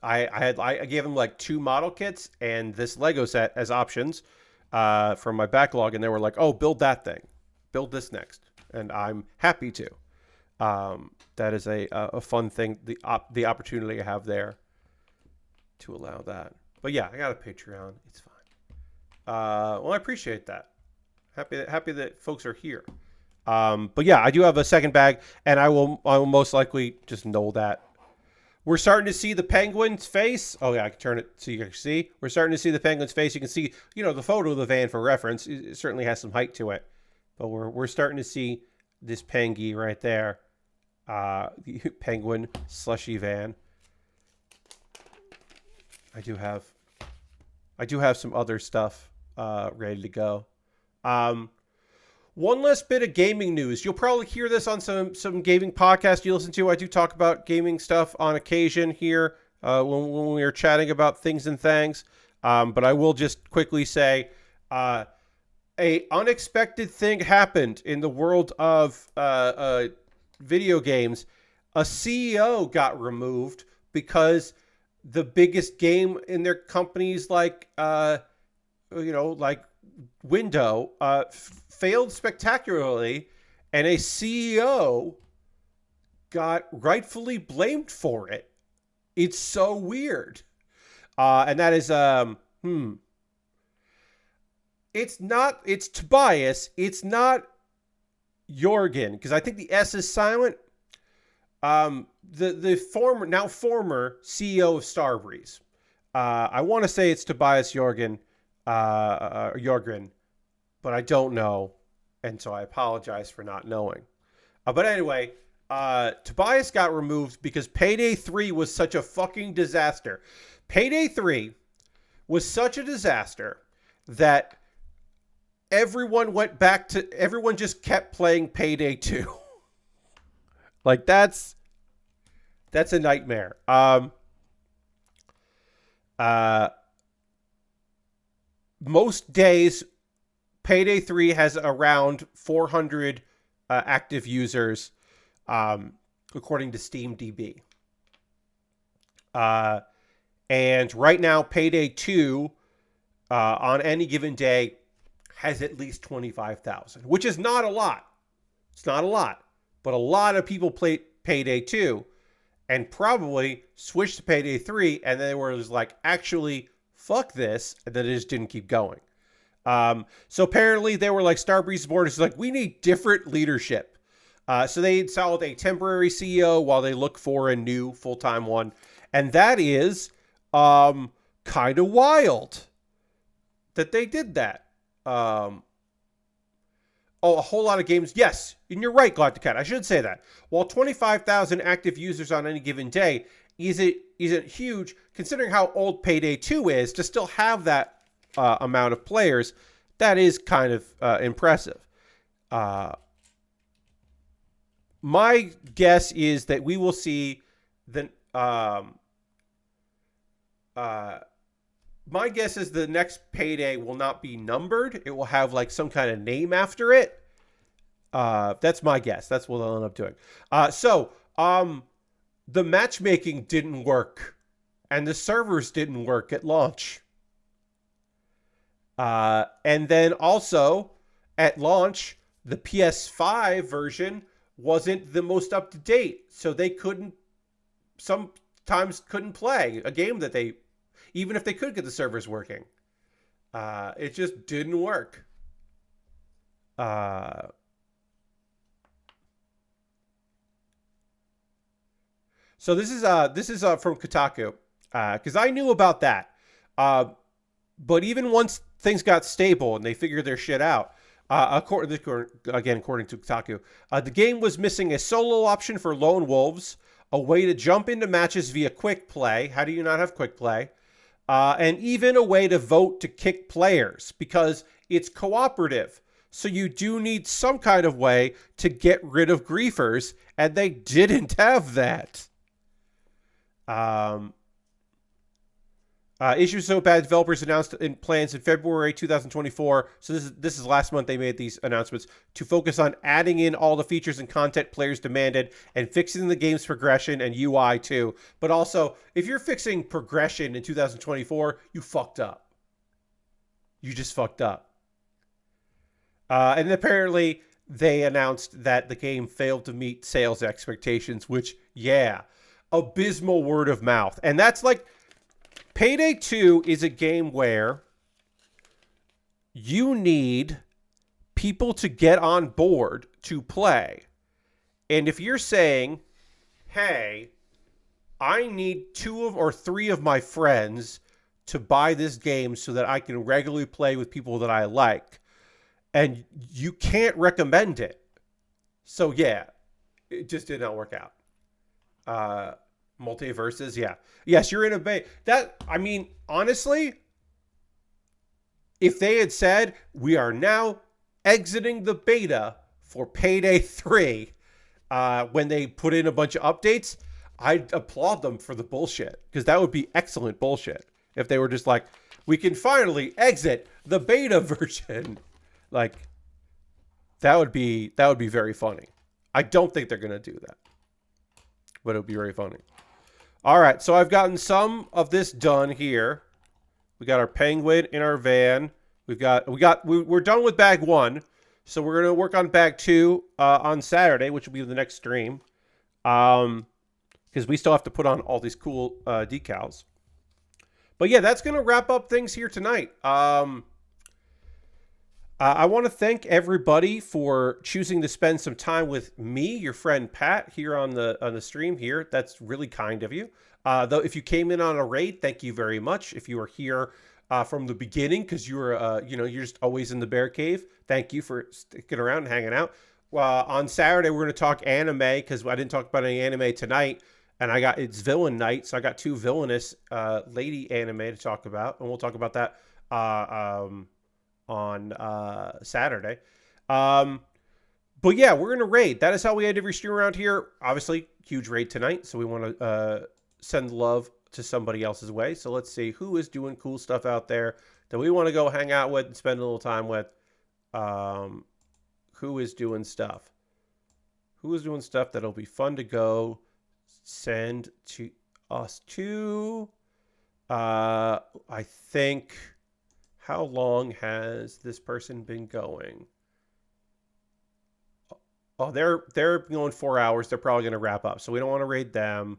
I gave them 2 model kits and this Lego set as options from my backlog, and they were oh, build that thing, build this next, and I'm happy to. That is a fun thing, the opportunity I have there to allow that. But yeah, I got a Patreon. It's fine. Well, I appreciate that. Happy that folks are here. But yeah, I do have a second bag, and I will most likely just know that. We're starting to see the penguin's face. Oh, yeah, I can turn it so you can see. We're starting to see the penguin's face. You can see, the photo of the van for reference. It certainly has some height to it. But we're starting to see this pengy right there. The Penguin Slushy van. I do have some other stuff ready to go. One last bit of gaming news. You'll probably hear this on some gaming podcasts you listen to. I do talk about gaming stuff on occasion here when we are chatting about things and things. But I will just quickly say a unexpected thing happened in the world of video games. A CEO got removed because the biggest game in their company's window failed spectacularly, and a CEO got rightfully blamed for it. It's so weird. And that is it's Tobias. It's not Jorgen, because I think the S is silent. The former CEO of Starbreeze. I want to say it's Tobias Jorgen, but I don't know, and so I apologize for not knowing. But anyway, Tobias got removed because Payday 3 was such a fucking disaster. Payday 3 was such a disaster that everyone just kept playing Payday 2. Like that's a nightmare. Most days Payday 3 has around 400 active users, according to SteamDB. And right now, Payday 2, on any given day, has at least 25,000, which is not a lot. It's not a lot. But a lot of people play Payday 2 and probably switched to Payday 3, and they were just like, actually, fuck this, and then it just didn't keep going. So apparently they were like, Starbreeze board is like, we need different leadership. So they installed a temporary CEO while they look for a new full-time one. And that is kind of wild that they did that. A whole lot of games. Yes, and you're right, Galacticat. I should say that. While 25,000 active users on any given day isn't huge, considering how old Payday 2 is, to still have that amount of players, that is kind of impressive. My guess is that we will see the my guess is the next Payday will not be numbered. It will have like some kind of name after it. That's my guess. That's what they'll end up doing. The matchmaking didn't work, and the servers didn't work at launch. And then also at launch, the PS5 version wasn't the most up to date, so they sometimes couldn't play a game that they, even if they could get the servers working. It just didn't work. So this is from Kotaku, because I knew about that. But even once things got stable and they figured their shit out, according to Kotaku, the game was missing a solo option for lone wolves, a way to jump into matches via quick play. How do you not have quick play? And even a way to vote to kick players, because it's cooperative. So you do need some kind of way to get rid of griefers, and they didn't have that. Issues so bad, developers announced plans in February 2024. So this is last month they made these announcements to focus on adding in all the features and content players demanded and fixing the game's progression and UI too. But also, if you're fixing progression in 2024, you fucked up. You just fucked up. And apparently they announced that the game failed to meet sales expectations, which, yeah, abysmal word of mouth. And that's like, Payday 2 is a game where you need people to get on board to play. And if you're saying, hey, I need 2 or 3 of my friends to buy this game so that I can regularly play with people that I like, and you can't recommend it. So yeah, it just did not work out. Multiverses, yeah. Yes, you're in a beta. That, I mean, honestly, if they had said, we are now exiting the beta for Payday 3, when they put in a bunch of updates, I'd applaud them for the bullshit, because that would be excellent bullshit. If they were just like, we can finally exit the beta version. Like, that would be very funny. I don't think they're going to do that, but it would be very funny. All right, so I've gotten some of this done here. We got our penguin in our van. We're done with bag 1, so we're gonna work on bag 2 on Saturday, which will be the next stream, because we still have to put on all these cool decals. But yeah, that's gonna wrap up things here tonight. I want to thank everybody for choosing to spend some time with me, your friend Pat, here on the stream here. That's really kind of you. Though, if you came in on a raid, thank you very much. If you were here from the beginning, because you were, you're just always in the bear cave, thank you for sticking around and hanging out. On Saturday, we're going to talk anime, because I didn't talk about any anime tonight, and it's villain night, so I got 2 villainous lady anime to talk about, and we'll talk about that on Saturday. But yeah, we're going to raid. That is how we end every stream around here. Obviously, huge raid tonight, so we want to send love to somebody else's way. So let's see who is doing cool stuff out there that we want to go hang out with and spend a little time with. Who is doing stuff? Who is doing stuff that'll be fun to go send to us to? I think, how long has this person been going? Oh, they're going 4 hours. They're probably going to wrap up, so we don't want to raid them.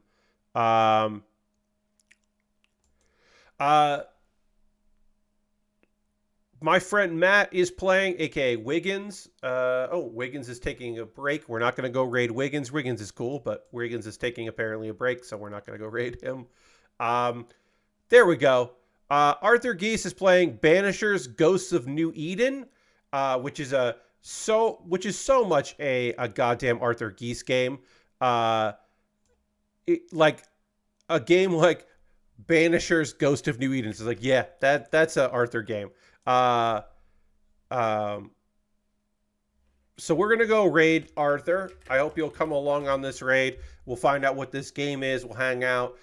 My friend Matt is playing, aka Wiggins. Wiggins is taking a break. We're not going to go raid Wiggins. Wiggins is cool, but Wiggins is taking apparently a break, so we're not going to go raid him. There we go. Arthur Geese is playing Banishers: Ghosts of New Eden, which is so much a goddamn Arthur Geese game. Like a game like Banishers: Ghost of New Eden. It's like, yeah, that's a Arthur game. So we're gonna go raid Arthur. I hope you'll come along on this raid. We'll find out what this game is. We'll hang out.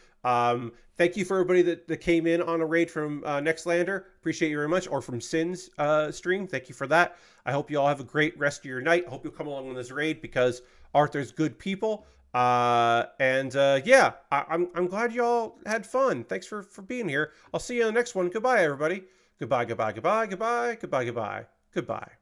Thank you for everybody that came in on a raid from Nextlander. Appreciate you very much. Or from Sin's stream. Thank you for that. I hope you all have a great rest of your night. I hope you'll come along on this raid because Arthur's good people. Yeah, I'm glad you all had fun. Thanks for being here. I'll see you on the next one. Goodbye, everybody. Goodbye, goodbye, goodbye, goodbye, goodbye, goodbye, goodbye.